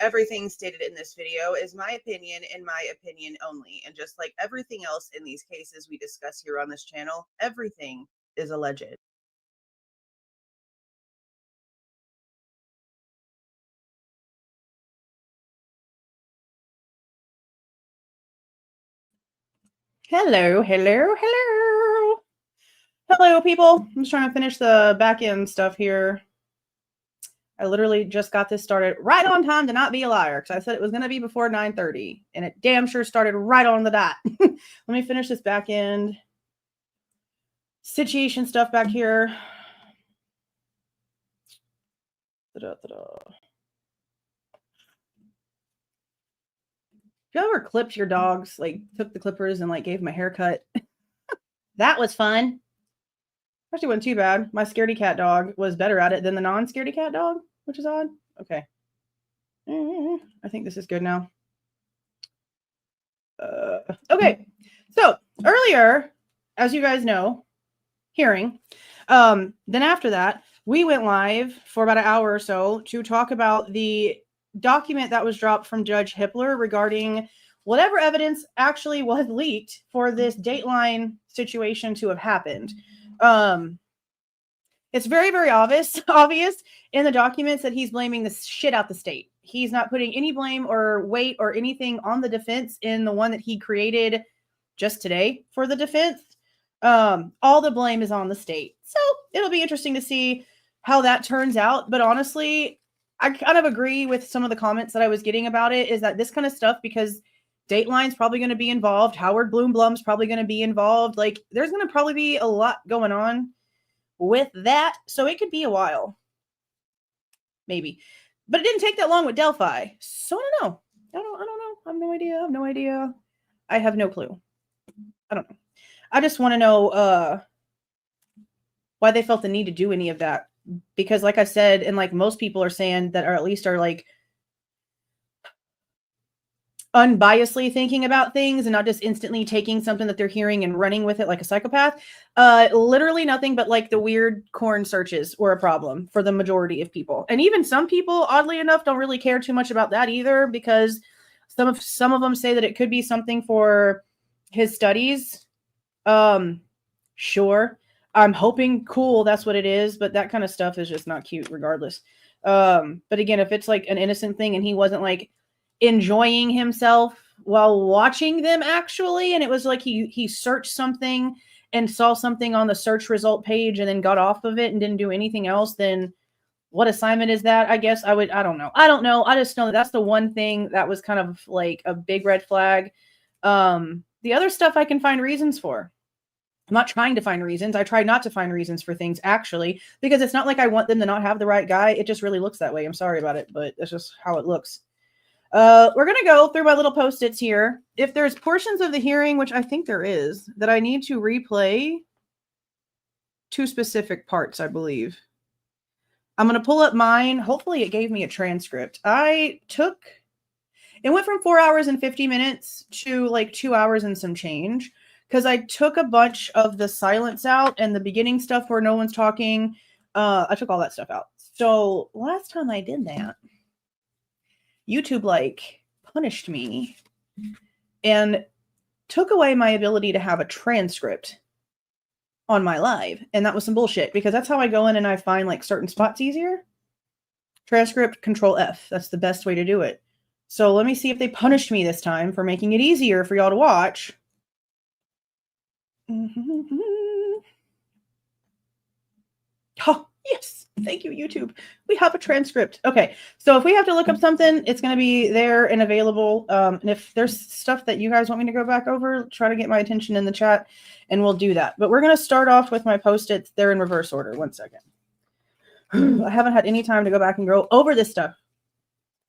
everything stated in this video is my opinion and my opinion only. And just like everything else in these cases we discuss here on this channel, everything is alleged. Hello, hello, hello. Hello, people. I'm just trying to finish the back end stuff here. I literally just got this started right on time to not be a liar, because I said it was going to be before 9:30, and it damn sure started right on the dot. Let me finish this back end situation stuff back here. You ever clipped your dogs, like took the clippers and like gave them a haircut? That was fun. Actually wasn't too bad. My scaredy cat dog was better at it than the non-scaredy cat dog, which is odd. Okay. I think this is good now. Okay. So earlier, as you guys know, hearing, then after that, we went live for about an hour or so to talk about the document that was dropped from Judge Hippler regarding whatever evidence actually was leaked for this Dateline situation to have happened. It's very, very obvious in the documents that he's blaming the shit out the state. He's not putting any blame or weight or anything on the defense in the one that he created just today for the defense. All the blame is on the state. So it'll be interesting to see how that turns out. But honestly, I kind of agree with some of the comments that I was getting about it, is that this kind of stuff, because Dateline's probably going to be involved, Howard Bloomblum's probably going to be involved. Like, there's going to probably be a lot going on with that. So it could be a while. Maybe. But it didn't take that long with Delphi. So I don't know. I don't know. I have no idea. I have no clue. I don't know. I just want to know why they felt the need to do any of that. Because like I said, and like most people are saying that, or at least are like unbiasedly thinking about things and not just instantly taking something that they're hearing and running with it like a psychopath. Literally nothing but like the weird corn searches were a problem for the majority of people. And even some people, oddly enough, don't really care too much about that either, because some of them say that it could be something for his studies. Sure. I'm hoping cool that's what it is, but that kind of stuff is just not cute regardless. But again, if it's like an innocent thing and he wasn't like enjoying himself while watching them actually, and it was like he searched something and saw something on the search result page and then got off of it and didn't do anything else, then what assignment is that? I guess I don't know. I just know that that's the one thing that was kind of like a big red flag. The other stuff I can find reasons for. I'm not trying to find reasons. I try not to find reasons for things, actually, because it's not like I want them to not have the right guy. It just really looks that way. I'm sorry about it, but that's just how it looks. We're going to go through my little Post-its here. If there's portions of the hearing, which I think there is, that I need to replay two specific parts, I believe. I'm going to pull up mine. Hopefully it gave me a transcript. It went from 4 hours and 50 minutes to like 2 hours and some change, because I took a bunch of the silence out and the beginning stuff where no one's talking. I took all that stuff out. So last time I did that, YouTube like punished me and took away my ability to have a transcript on my live. And that was some bullshit, because that's how I go in and I find like certain spots easier. Transcript, Control F. That's the best way to do it. So let me see if they punished me this time for making it easier for y'all to watch. Oh, yes. Thank you, YouTube. We have a transcript. Okay. So if we have to look up something, it's going to be there and available. And if there's stuff that you guys want me to go back over, try to get my attention in the chat and we'll do that. But we're going to start off with my Post-its. They're in reverse order. One second. I haven't had any time to go back and go over this stuff.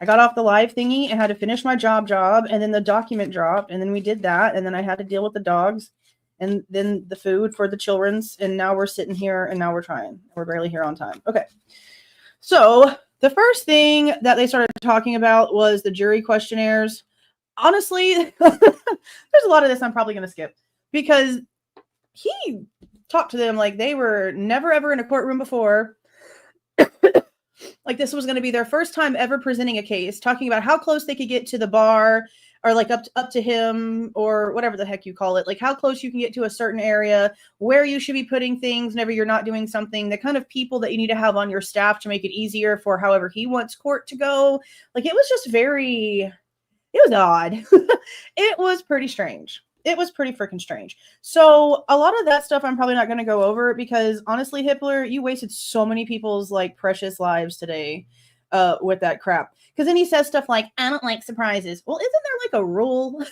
I got off the live thingy and had to finish my job, and then the document dropped, and then we did that, and then I had to deal with the dogs, and then the food for the children's, and now we're sitting here, and now we're trying. We're barely here on time. Okay. So the first thing that they started talking about was the jury questionnaires. Honestly, there's a lot of this I'm probably going to skip, because he talked to them like they were never, ever in a courtroom before. Like this was going to be their first time ever presenting a case, talking about how close they could get to the bar, or like up to him, or whatever the heck you call it, like how close you can get to a certain area, where you should be putting things whenever you're not doing something, the kind of people that you need to have on your staff to make it easier for however he wants court to go. Like it was just it was odd. It was pretty strange. It was pretty freaking strange. So a lot of that stuff I'm probably not going to go over because honestly, Hippler, you wasted so many people's like precious lives today with that crap. Because then he says stuff like, I don't like surprises. Well, isn't there like a rule?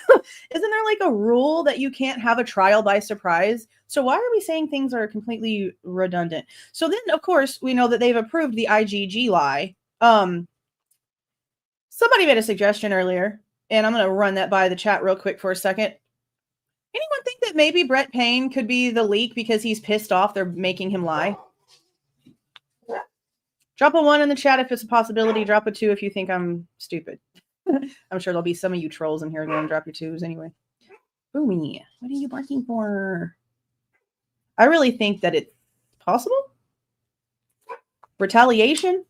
Isn't there like a rule that you can't have a trial by surprise? So why are we saying things are completely redundant? So then, of course, we know that they've approved the IgG lie. Somebody made a suggestion earlier, and I'm going to run that by the chat real quick for a second. Anyone think that maybe Brett Payne could be the leak because he's pissed off they're making him lie? Drop a 1 in the chat if it's a possibility. Drop a 2 if you think I'm stupid. I'm sure there'll be some of you trolls in here going to drop your 2s anyway. Boomy, what are you barking for? I really think that it's possible. Retaliation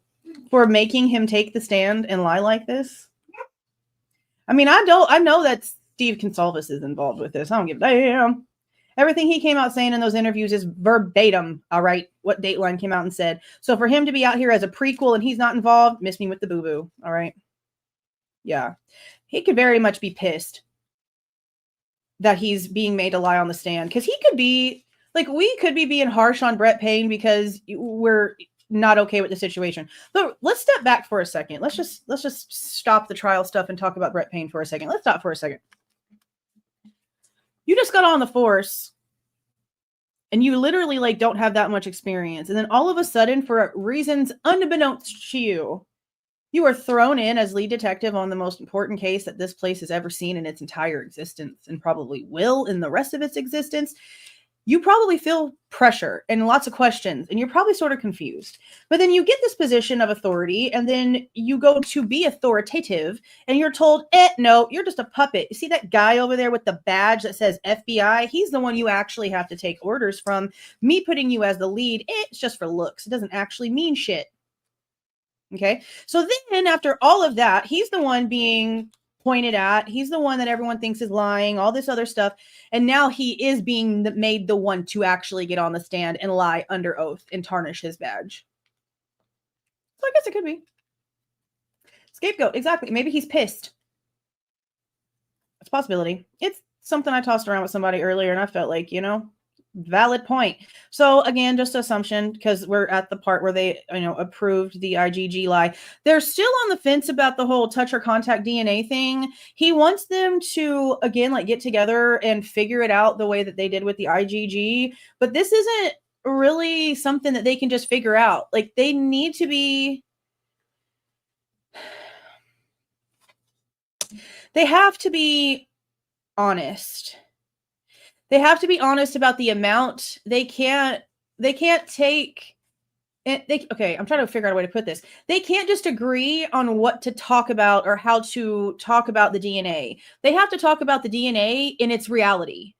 for making him take the stand and lie like this. I mean, I know that Steve Goncalves is involved with this. I don't give a damn. Everything he came out saying in those interviews is verbatim, all right, what Dateline came out and said. So for him to be out here as a prequel and he's not involved, miss me with the boo-boo, all right? Yeah. He could very much be pissed that he's being made to lie on the stand. Because he could be, like, we could be being harsh on Brett Payne because we're not okay with the situation. But let's step back for a second. Let's just stop the trial stuff and talk about Brett Payne for a second. Let's stop for a second. You just got on the force and you literally like don't have that much experience. And then all of a sudden, for reasons unbeknownst to you, you are thrown in as lead detective on the most important case that this place has ever seen in its entire existence and probably will in the rest of its existence. You probably feel pressure and lots of questions, and you're probably sort of confused. But then you get this position of authority, and then you go to be authoritative, and you're told, no, you're just a puppet. You see that guy over there with the badge that says FBI? He's the one you actually have to take orders from. Me putting you as the lead, it's just for looks. It doesn't actually mean shit. Okay? So then after all of that, he's the one being pointed at. He's the one that everyone thinks is lying, all this other stuff. And now he is being made the one to actually get on the stand and lie under oath and tarnish his badge. So I guess it could be. Scapegoat, exactly. Maybe he's pissed. It's a possibility. It's something I tossed around with somebody earlier and I felt like, valid point. So again, just assumption, because we're at the part where they, approved the IgG lie. They're still on the fence about the whole touch or contact DNA thing. He wants them to, again, like get together and figure it out the way that they did with the IgG. But this isn't really something that they can just figure out. Like they need to be, they have to be honest. They have to be honest about the amount. They can't take it. Okay, I'm trying to figure out a way to put this. They can't just agree on what to talk about or how to talk about the DNA. They have to talk about the DNA in its reality.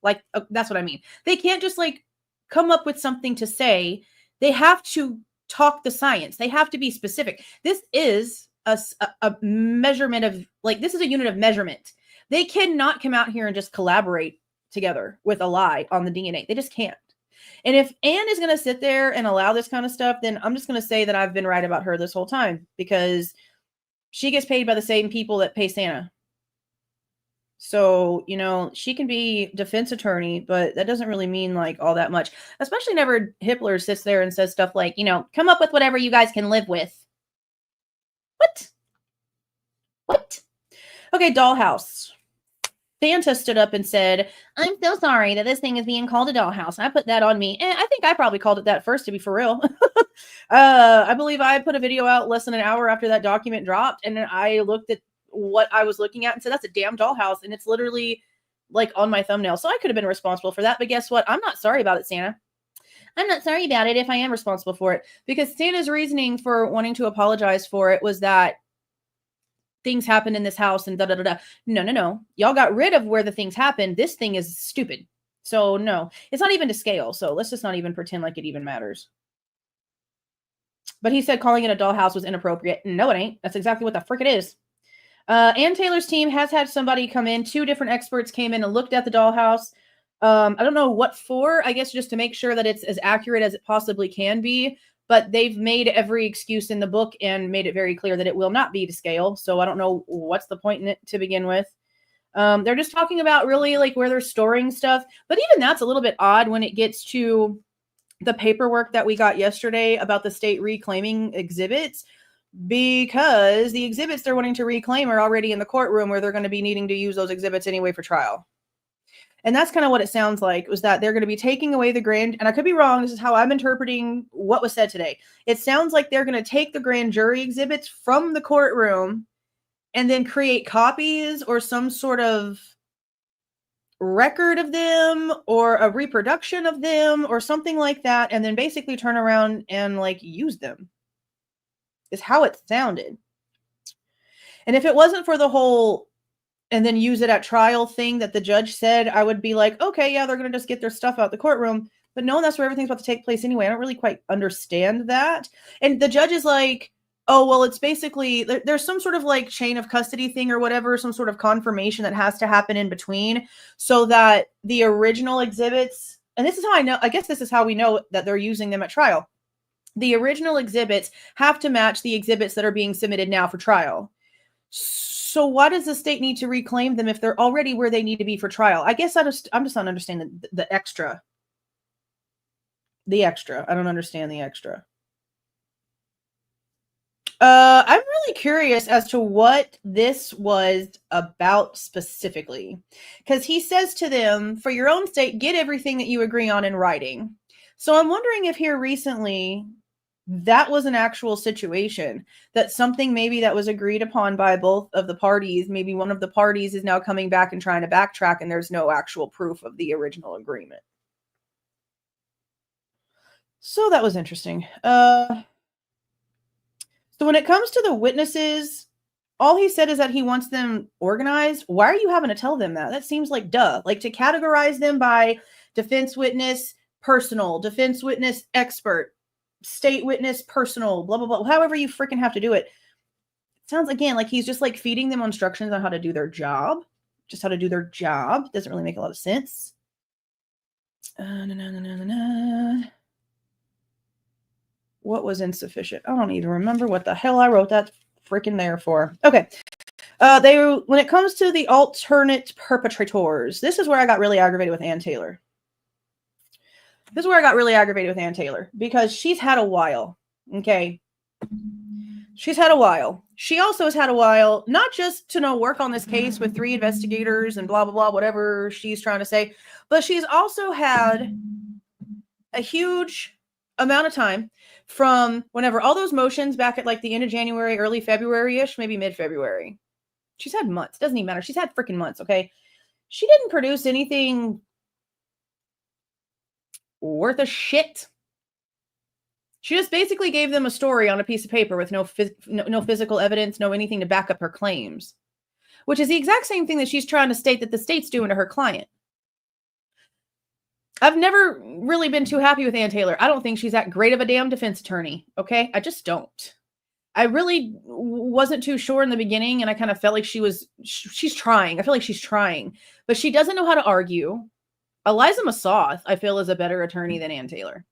Like, that's what I mean. They can't just like come up with something to say. They have to talk the science. They have to be specific. This is a measurement of, like, this is a unit of measurement. They cannot come out here and just collaborate together with a lie on the DNA. They just can't. And if Anne is going to sit there and allow this kind of stuff, then I'm just going to say that I've been right about her this whole time because she gets paid by the same people that pay Xana. So, she can be defense attorney, but that doesn't really mean like all that much, especially whenever Hippler sits there and says stuff like, come up with whatever you guys can live with. What? Okay, Dollhouse. Santa stood up and said, I'm so sorry that this thing is being called a dollhouse. I put that on me. And I think I probably called it that first, to be for real. I believe I put a video out less than an hour after that document dropped. And then I looked at what I was looking at and said, that's a damn dollhouse. And it's literally like on my thumbnail. So I could have been responsible for that. But guess what? I'm not sorry about it, Santa. I'm not sorry about it if I am responsible for it. Because Santa's reasoning for wanting to apologize for it was that things happened in this house and da-da-da-da. No. Y'all got rid of where the things happened. This thing is stupid. So no, it's not even to scale. So let's just not even pretend like it even matters. But he said calling it a dollhouse was inappropriate. No, it ain't. That's exactly what the frick it is. Ann Taylor's team has had somebody come in. 2 different experts came in and looked at the dollhouse. I don't know what for, I guess just to make sure that it's as accurate as it possibly can be. But they've made every excuse in the book and made it very clear that it will not be to scale. So I don't know what's the point in it to begin with. They're just talking about really like where they're storing stuff. But even that's a little bit odd when it gets to the paperwork that we got yesterday about the state reclaiming exhibits, because the exhibits they're wanting to reclaim are already in the courtroom where they're going to be needing to use those exhibits anyway for trial. And that's kind of what it sounds like, was that they're going to be taking away the grand, and I could be wrong, this is how I'm interpreting what was said today. It sounds like they're going to take the grand jury exhibits from the courtroom and then create copies or some sort of record of them or a reproduction of them or something like that, and then basically turn around and like use them, is how it sounded. And if it wasn't for the whole and then use it at trial thing that the judge said, I would be like, okay, yeah, they're going to just get their stuff out the courtroom. But no, that's where everything's about to take place anyway. I don't really quite understand that. And the judge is like, oh, well, it's basically, there's some sort of like chain of custody thing or whatever, some sort of confirmation that has to happen in between so that the original exhibits, and this is how I know, I guess this is how we know that they're using them at trial. The original exhibits have to match the exhibits that are being submitted now for trial. So why does the state need to reclaim them if they're already where they need to be for trial? I guess I'm just not understanding the extra. The extra. I don't understand the extra. I'm really curious as to what this was about specifically. Because he says to them, for your own sake, get everything that you agree on in writing. So I'm wondering if here recently that was an actual situation, that something maybe that was agreed upon by both of the parties, maybe one of the parties is now coming back and trying to backtrack and there's no actual proof of the original agreement. So that was interesting. So when it comes to the witnesses, all he said is that he wants them organized. Why are you having to tell them that? That seems like duh. Like to categorize them by defense witness, personal, defense witness, expert, state witness, personal, blah, blah, blah. However you freaking have to do it. It sounds, again, like he's just like feeding them instructions on how to do their job. Just how to do their job. Doesn't really make a lot of sense. What was insufficient? I don't even remember what the hell I wrote that freaking there for. Okay. When it comes to the alternate perpetrators, this is where I got really aggravated with Ann Taylor. This is where I got really aggravated with Ann Taylor, because she's had a while. Okay. She's had a while. She also has had a while, not just to work on this case with 3 investigators and blah, blah, blah, whatever she's trying to say, but she's also had a huge amount of time from whenever all those motions back at like the end of January, early February-ish, maybe mid-February. She's had months. Doesn't even matter. She's had freaking months. Okay. She didn't produce anything worth a shit. She just basically gave them a story on a piece of paper with no physical evidence, no anything to back up her claims, which is the exact same thing that she's trying to state that the state's doing to her client. I've never really been too happy with Ann Taylor. I don't think she's that great of a damn defense attorney. Okay. I just don't. I really wasn't too sure in the beginning, and I kind of felt like she's trying. I feel like she's trying, but she doesn't know how to argue. Eliza Massoth, I feel, is a better attorney than Ann Taylor.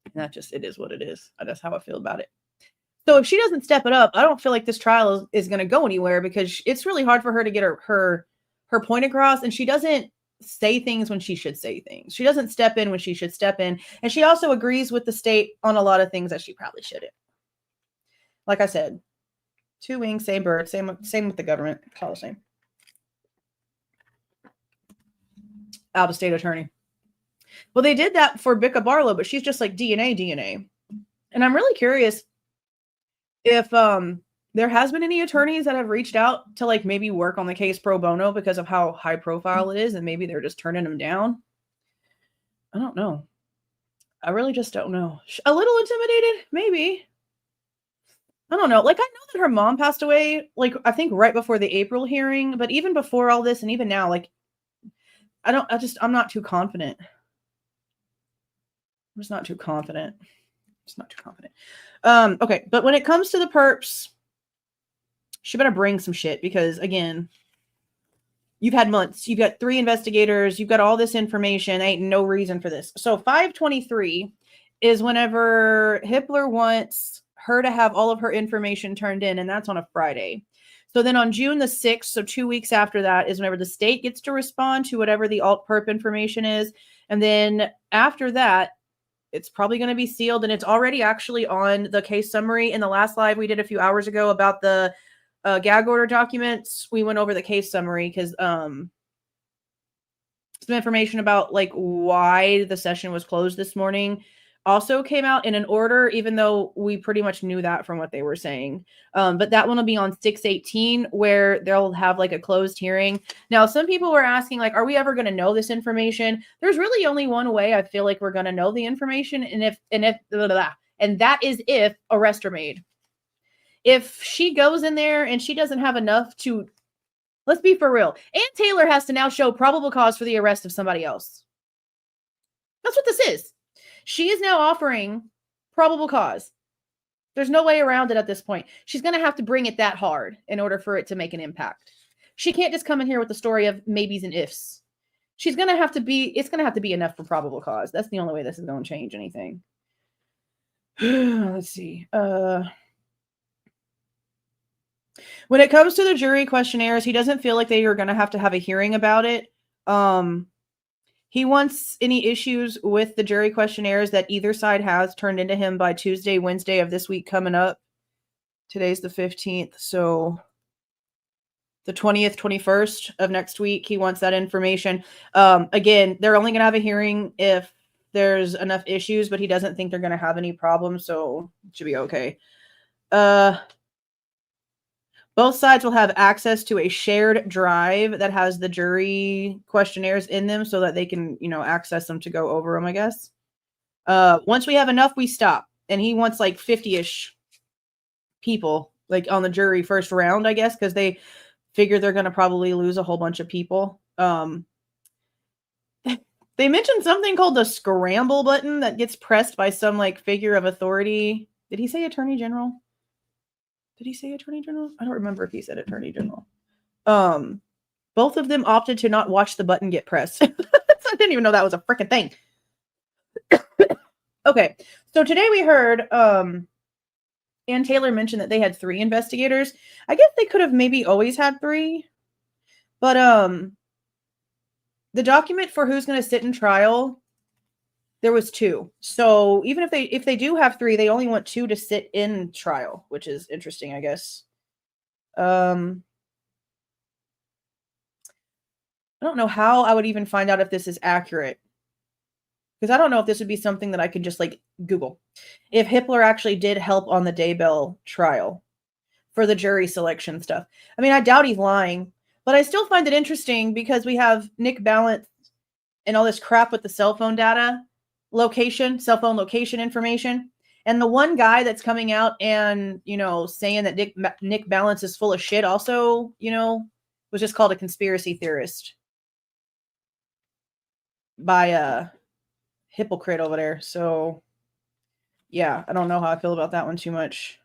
And that just, it is what it is. That's how I feel about it. So if she doesn't step it up, I don't feel like this trial is going to go anywhere, because it's really hard for her to get her point across. And she doesn't say things when she should say things. She doesn't step in when she should step in. And she also agrees with the state on a lot of things that she probably shouldn't. Like I said, 2 wings, same bird, same with the government. It's all the same. Out of state attorney. Well, they did that for Bicca Barlow, but she's just like DNA. And I'm really curious if there has been any attorneys that have reached out to like maybe work on the case pro bono because of how high profile it is, and maybe they're just turning them down. I don't know. I really just don't know. A little intimidated, maybe. I don't know. Like, I know that her mom passed away, like, I think right before the April hearing, but even before all this, and even now, like, I'm not too confident. I'm just not too confident. Just not too confident. Okay, but when it comes to the perps, she better bring some shit because, again, you've had months. You've got 3 investigators. You've got all this information. Ain't no reason for this. So 5/23 is whenever Hippler wants her to have all of her information turned in, and that's on a Friday. So then on June the 6th, so 2 weeks after that, is whenever the state gets to respond to whatever the alt perp information is. And then after that, it's probably going to be sealed, and it's already actually on the case summary. In the last live we did a few hours ago about the gag order documents, we went over the case summary because some information about like why the session was closed this morning also came out in an order, even though we pretty much knew that from what they were saying. But that one will be on 6/18, where they'll have like a closed hearing. Now, some people were asking, like, are we ever going to know this information? There's really only one way I feel like we're going to know the information, and that is if arrests are made. If she goes in there and she doesn't have enough to, let's be for real, Ann Taylor has to now show probable cause for the arrest of somebody else. That's what this is. She is now offering probable cause. There's no way around it at this point. She's going to have to bring it that hard in order for it to make an impact. She can't just come in here with the story of maybes and ifs. It's going to have to be enough for probable cause. That's the only way this is going to change anything. Let's see. When it comes to the jury questionnaires, he doesn't feel like they are going to have a hearing about it. He wants any issues with the jury questionnaires that either side has turned into him by Tuesday, Wednesday of this week coming up. Today's the 15th, so the 20th, 21st of next week, he wants that information. Again, they're only going to have a hearing if there's enough issues, but he doesn't think they're going to have any problems, so it should be okay. Both sides will have access to a shared drive that has the jury questionnaires in them so that they can, access them to go over them, I guess. Once we have enough, we stop. And he wants like 50-ish people like on the jury first round, I guess, because they figure they're going to probably lose a whole bunch of people. They mentioned something called the scramble button that gets pressed by some like figure of authority. Did he say Attorney General? Did he say Attorney General? I don't remember if he said Attorney General. Both of them opted to not watch the button get pressed. I didn't even know that was a freaking thing. Okay, so today we heard Ann Taylor mention that they had 3 investigators. I guess they could have maybe always had 3. But the document for who's going to sit in trial, there was 2. So even if they do have 3, they only want 2 to sit in trial, which is interesting, I guess. I don't know how I would even find out if this is accurate. Because I don't know if this would be something that I could just like Google. If Hippler actually did help on the Daybell trial for the jury selection stuff. I mean, I doubt he's lying, but I still find it interesting because we have Nick Balance and all this crap with the cell phone data. Cell phone location information, and the one guy that's coming out and saying that Nick Balance is full of shit also was just called a conspiracy theorist by a hypocrite over there. So yeah, I don't know how I feel about that one too much.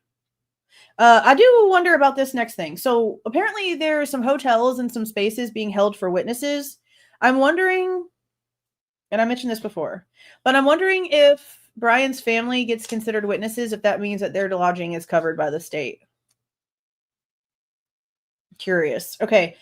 I do wonder about this next thing. So apparently there are some hotels and some spaces being held for witnesses. I'm wondering, and I mentioned this before, but I'm wondering if Bryan's family gets considered witnesses, if that means that their lodging is covered by the state. Curious. Okay.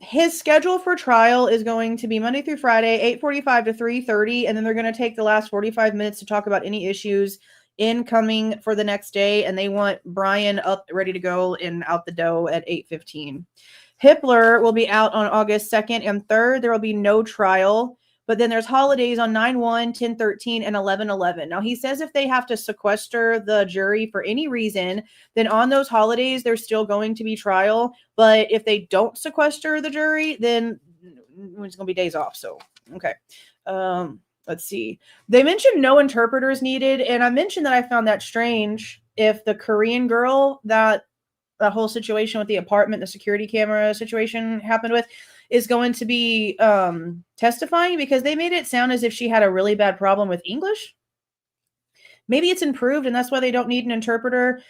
His schedule for trial is going to be Monday through Friday, 8:45 to 3:30, and then they're going to take the last 45 minutes to talk about any issues incoming for the next day, and they want Bryan up, ready to go, and out the door at 8:15. Hippler will be out on August 2nd and 3rd. There will be no trial. But then there's holidays on 9/1, 10/13, and 11/11. Now, he says if they have to sequester the jury for any reason, then on those holidays, there's still going to be trial. But if they don't sequester the jury, then it's going to be days off. So, okay. Let's see. They mentioned no interpreters needed. And I mentioned that I found that strange. If the Korean girl that whole situation with the apartment, the security camera situation happened with, is going to be testifying, because they made it sound as if she had a really bad problem with English. Maybe it's improved and that's why they don't need an interpreter.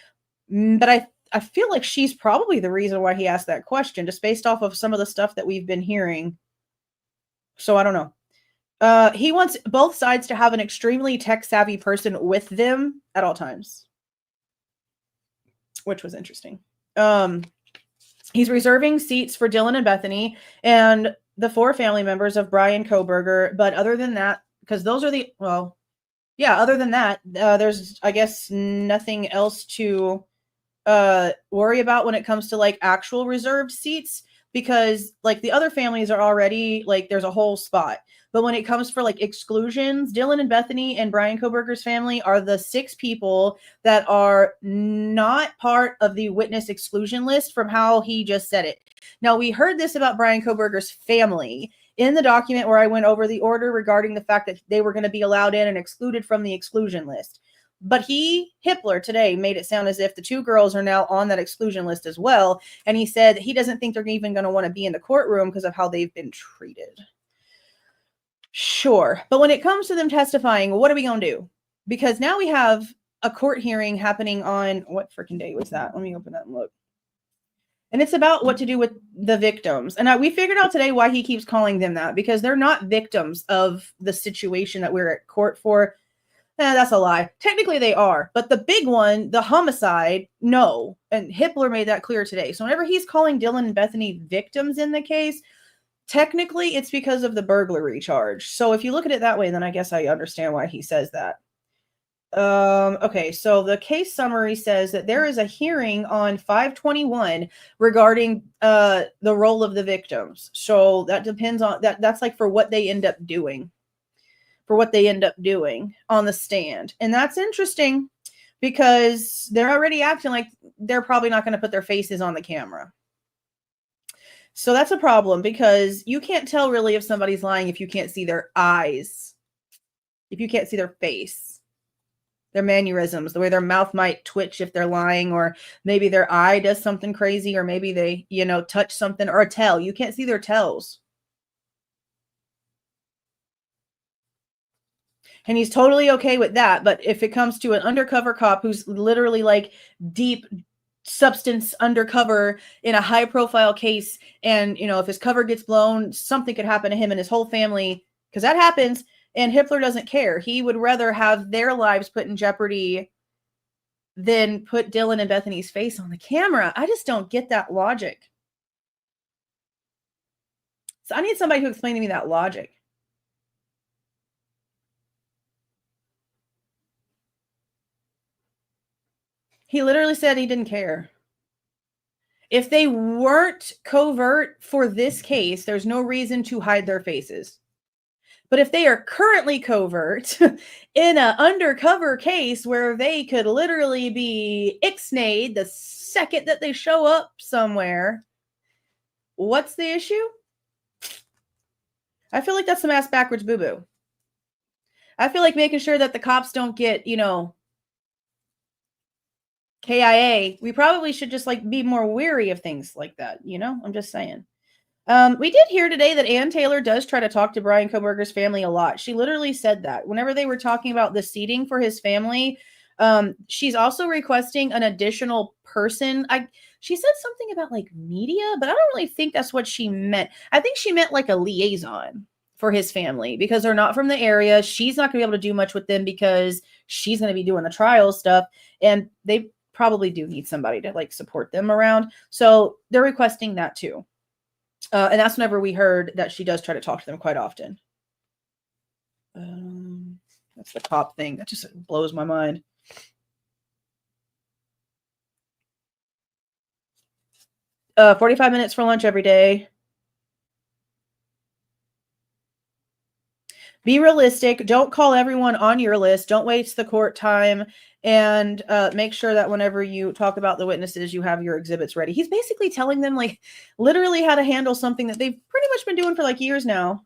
But I feel like she's probably the reason why he asked that question, just based off of some of the stuff that we've been hearing. So I don't know. He wants both sides to have an extremely tech-savvy person with them at all times, which was interesting. He's reserving seats for Dylan and Bethany and the 4 family members of Bryan Kohberger. But other than that, because those are other than that, there's, I guess, nothing else to worry about when it comes to like actual reserved seats, because like the other families are already like there's a whole spot. But when it comes for like exclusions, Dylan and Bethany and Bryan Kohberger's family are the 6 people that are not part of the witness exclusion list from how he just said it. Now, we heard this about Bryan Kohberger's family in the document where I went over the order regarding the fact that they were going to be allowed in and excluded from the exclusion list. But Hippler today made it sound as if the 2 girls are now on that exclusion list as well. And he said he doesn't think they're even going to want to be in the courtroom because of how they've been treated. Sure. But when it comes to them testifying, what are we going to do? Because now we have a court hearing happening on, what freaking day was that? Let me open that and look. And it's about what to do with the victims. And we figured out today why he keeps calling them that, because they're not victims of the situation that we're at court for. That's a lie. Technically they are, but the big one, the homicide, no. And Hippler made that clear today. So whenever he's calling Dylan and Bethany victims in the case, technically it's because of the burglary charge. So if you look at it that way, then I guess I understand why he says that. Okay, so the case summary says that there is a hearing on 5/21 regarding the role of the victims. So that depends on that. That's like for what they end up doing. For what they end up doing on the stand. And that's interesting because they're already acting like they're probably not going to put their faces on the camera. So that's a problem, because you can't tell really if somebody's lying if you can't see their eyes, if you can't see their face, their mannerisms, the way their mouth might twitch if they're lying, or maybe their eye does something crazy, or maybe they, touch something, or a tell. You can't see their tells. And he's totally okay with that. But if it comes to an undercover cop who's literally like deep substance undercover in a high profile case, and, if his cover gets blown, something could happen to him and his whole family, because that happens, and Hippler doesn't care. He would rather have their lives put in jeopardy than put Dylan and Bethany's face on the camera. I just don't get that logic. So I need somebody to explain to me that logic. He literally said he didn't care. If they weren't covert for this case, there's no reason to hide their faces. But if they are currently covert in an undercover case where they could literally be ixnayed the second that they show up somewhere, what's the issue? I feel like that's some ass backwards boo-boo. I feel like making sure that the cops don't get, KIA, we probably should just like be more wary of things like that. I'm just saying. We did hear today that Ann Taylor does try to talk to Bryan Kohberger's family a lot. She literally said that whenever they were talking about the seating for his family, she's also requesting an additional person. She said something about like media, but I don't really think that's what she meant. I think she meant like a liaison for his family, because they're not from the area. She's not gonna be able to do much with them because she's going to be doing the trial stuff, and they probably do need somebody to like support them around. So they're requesting that too. And that's whenever we heard that she does try to talk to them quite often. That's the cop thing. That just blows my mind. Uh, 45 minutes for lunch every day. Be realistic. Don't call everyone on your list. Don't waste the court time. And make sure that whenever you talk about the witnesses, you have your exhibits ready. He's basically telling them like literally how to handle something that they've pretty much been doing for like years now.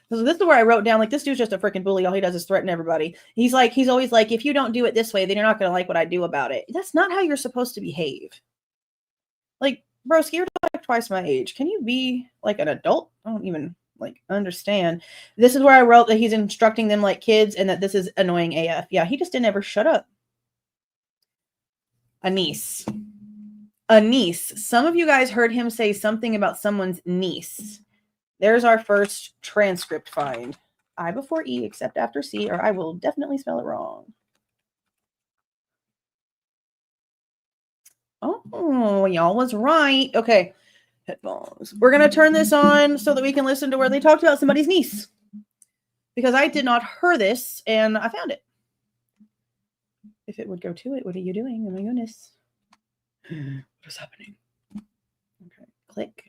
So this is where I wrote down, like, this dude's just a freaking bully. All he does is threaten everybody. He's always like, if you don't do it this way, then you're not going to like what I do about it. That's not how you're supposed to behave. Like, broski, you're like twice my age. Can you be like an adult? I don't even like understand. This is where I wrote that he's instructing them like kids and that this is annoying AF. Yeah, he just didn't ever shut up. A niece. A niece. Some of you guys heard him say something about someone's niece. There's our first transcript find. I before E except after C, or I will definitely spell it wrong. Oh, y'all was right. Okay. Headphones. We're going to turn this on so that we can listen to where they talked about somebody's niece. Because I did not hear this and I found it. If it would go to it, what are you doing? Oh my goodness. What is happening? Okay. Click.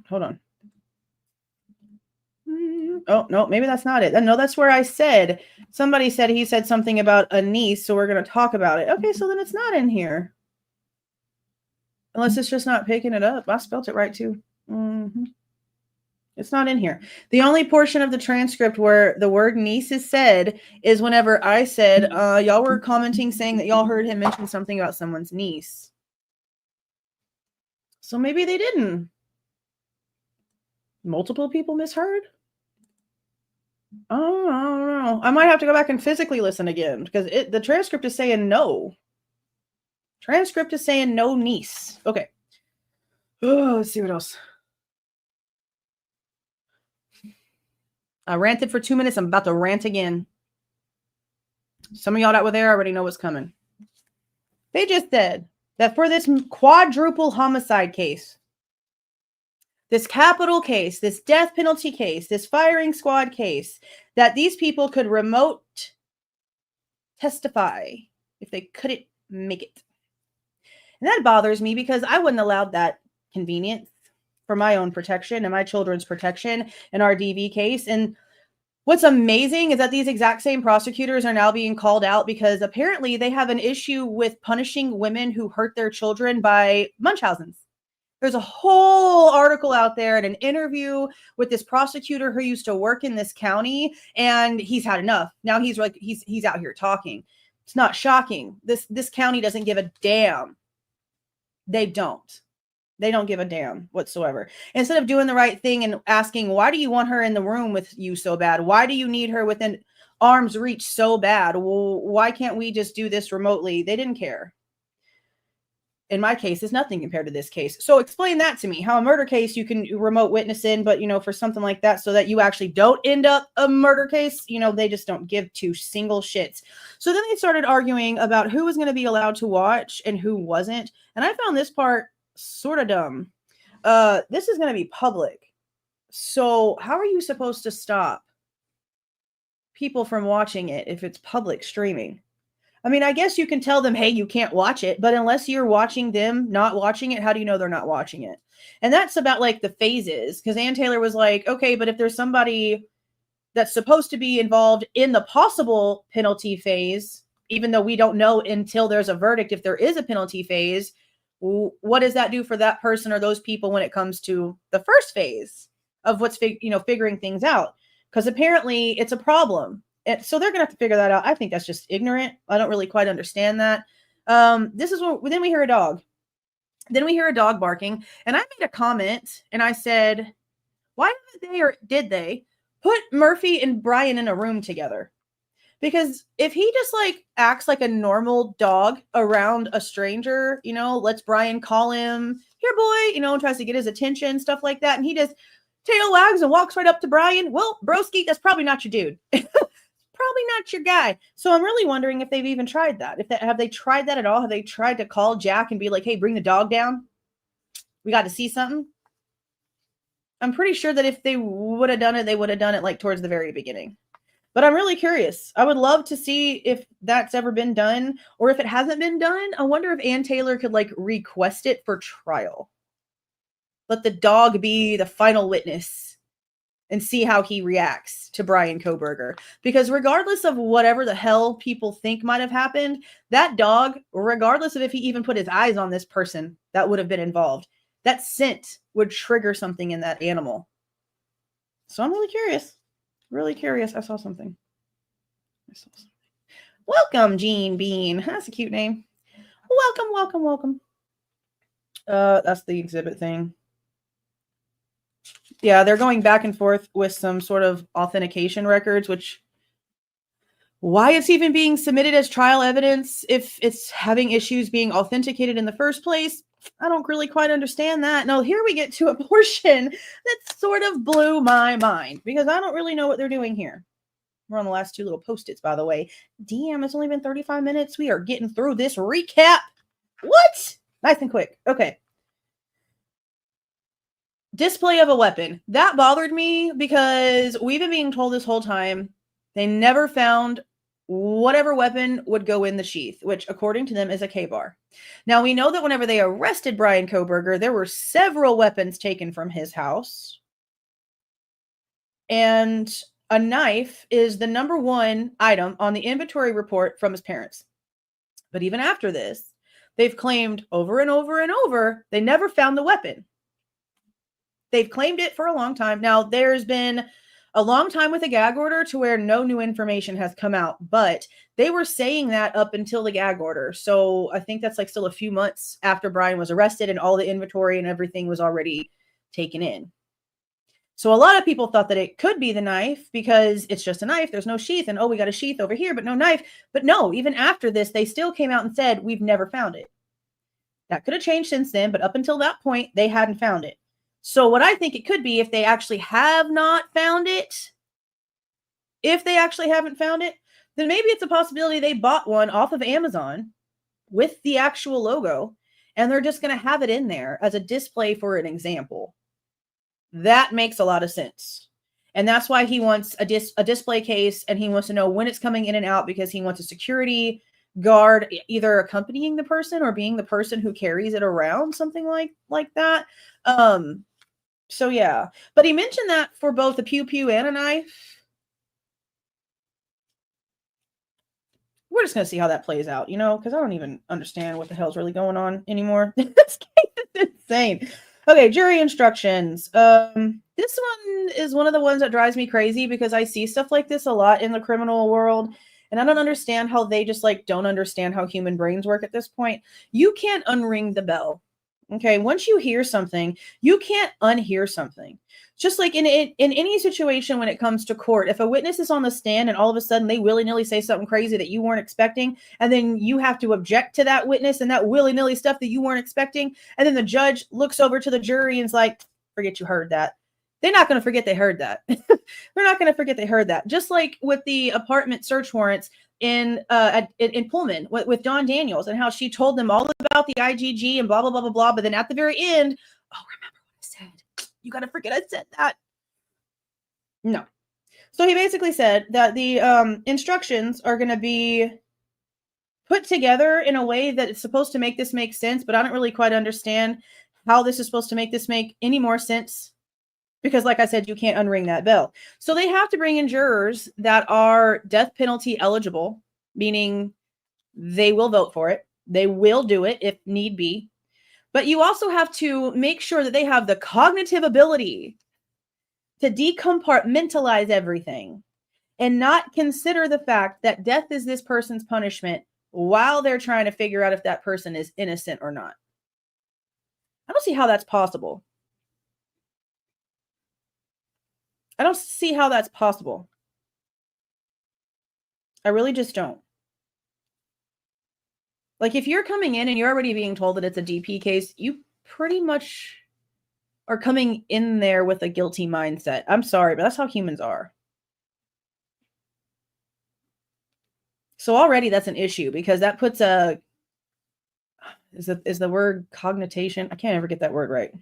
Hold on. Oh, no, maybe that's not it. No, that's where I said. Somebody said he said something about a niece, so we're going to talk about it. Okay, so then it's not in here. Unless it's just not picking it up. I spelled it right, too. It's not in here. The only portion of the transcript where the word niece is said is whenever I said, y'all were commenting saying that y'all heard him mention something about someone's niece. So maybe they didn't. Multiple people misheard? Oh, I don't know. I might have to go back and physically listen again because the transcript is saying no. Transcript is saying no niece. Okay. Oh, let's see what else. I ranted for 2 minutes. I'm about to rant again. Some of y'all that were there already know what's coming. They just said that for this quadruple homicide case, this capital case, this death penalty case, this firing squad case, that these people could remote testify if they couldn't make it. And that bothers me because I wouldn't allow that convenience for my own protection and my children's protection in our DV case. And what's amazing is that these exact same prosecutors are now being called out because apparently they have an issue with punishing women who hurt their children by Munchausen's. There's a whole article out there and an interview with this prosecutor who used to work in this county, and he's had enough. Now he's like, he's out here talking. It's not shocking. This county doesn't give a damn. They don't give a damn whatsoever. Instead of doing the right thing and asking, why do you want her in the room with you so bad? Why do you need her within arm's reach so bad? Well, why can't we just do this remotely? They didn't care. In my case, is nothing compared to this case. So explain that to me. How a murder case you can remote witness in, but for something like that, so that you actually don't end up a murder case, they just don't give two single shits. So then they started arguing about who was going to be allowed to watch and who wasn't. And I found this part sort of dumb. This is going to be public. So how are you supposed to stop people from watching it if it's public streaming? I mean, I guess you can tell them, hey, you can't watch it, but unless you're watching them not watching it, how do you know they're not watching it? And that's about like the phases, because Ann Taylor was like, okay, but if there's somebody that's supposed to be involved in the possible penalty phase, even though we don't know until there's a verdict if there is a penalty phase, what does that do for that person or those people when it comes to the first phase of what's figuring things out? Because apparently it's a problem. So they're going to have to figure that out. I think that's just ignorant. I don't really quite understand that. This is what, then we hear a dog. Then we hear a dog barking. And I made a comment and I said, why did they or did they put Murphy and Bryan in a room together? Because if he just acts like a normal dog around a stranger, lets Bryan call him, here boy, tries to get his attention, stuff like that. And he just tail wags and walks right up to Bryan. Well, broski, that's probably not your dude. Probably not your guy. So I'm really wondering if they've even tried that. Have they tried that at all? Have they tried to call Jack and be like, hey, bring the dog down? We got to see something. I'm pretty sure that if they would have done it, they would have done it towards the very beginning. But I'm really curious. I would love to see if that's ever been done, or if it hasn't been done. I wonder if Ann Taylor could request it for trial. Let the dog be the final witness and see how he reacts to Bryan Kohberger. Because regardless of whatever the hell people think might have happened, that dog, regardless of if he even put his eyes on this person that would have been involved, that scent would trigger something in that animal. So I'm really curious. Really curious. I saw something. Welcome, Gene Bean. That's a cute name. Welcome, welcome, welcome. That's the exhibit thing. Yeah, they're going back and forth with some sort of authentication records, which why it's even being submitted as trial evidence if it's having issues being authenticated in the first place, I don't really quite understand that. Now, here we get to a portion that sort of blew my mind because I don't really know what they're doing here. We're on the last two little post-its, by the way. Damn, it's only been 35 minutes. We are getting through this recap. What? Nice and quick. Okay. Display of a weapon. That bothered me because we've been being told this whole time they never found whatever weapon would go in the sheath, which according to them is a K-bar. Now, we know that whenever they arrested Bryan Kohberger, there were several weapons taken from his house. And a knife is the number one item on the inventory report from his parents. But even after this, they've claimed over and over and over they never found the weapon. They've claimed it for a long time. Now, there's been a long time with a gag order to where no new information has come out, but they were saying that up until the gag order. So I think that's like still a few months after Bryan was arrested and all the inventory and everything was already taken in. So a lot of people thought that it could be the knife because it's just a knife. There's no sheath. And, oh, we got a sheath over here, but no knife. But no, even after this, they still came out and said, we've never found it. That could have changed since then, but up until that point, they hadn't found it. So what I think it could be, if they actually have not found it, if they actually haven't found it, then maybe it's a possibility they bought one off of Amazon with the actual logo, and they're just going to have it in there as a display for an example. That makes a lot of sense. And that's why he wants a display case, and he wants to know when it's coming in and out because he wants a security guard either accompanying the person or being the person who carries it around, something like that. So yeah, but he mentioned that for both a pew-pew and a knife. We're just going to see how that plays out, because I don't even understand what the hell's really going on anymore. This case is insane. Okay, jury instructions. This one is one of the ones that drives me crazy because I see stuff like this a lot in the criminal world, and I don't understand how they just don't understand how human brains work at this point. You can't unring the bell. Okay, once you hear something, you can't unhear something. Just like in any situation when it comes to court, if a witness is on the stand and all of a sudden they willy-nilly say something crazy that you weren't expecting, and then you have to object to that witness and that willy-nilly stuff that you weren't expecting, and then the judge looks over to the jury and is like, forget you heard that. They're not going to forget they heard that. They're not going to forget they heard that. Just like with the apartment search warrants in Pullman with Dawn Daniels and how she told them all about the IGG and blah, blah, blah, blah, blah. But then at the very end, oh, remember what I said. You got to forget I said that. No. So he basically said that the instructions are going to be put together in a way that it's supposed to make this make sense, but I don't really quite understand how this is supposed to make this make any more sense. Because like I said, you can't unring that bell. So they have to bring in jurors that are death penalty eligible, meaning they will vote for it. They will do it if need be. But you also have to make sure that they have the cognitive ability to decompartmentalize everything and not consider the fact that death is this person's punishment while they're trying to figure out if that person is innocent or not. I don't see how that's possible. I don't see how that's possible. I really just don't. Like, if you're coming in and you're already being told that it's a DP case, you pretty much are coming in there with a guilty mindset. I'm sorry, but that's how humans are. So already that's an issue because that puts a, is the word cognition? I can't ever get that word right.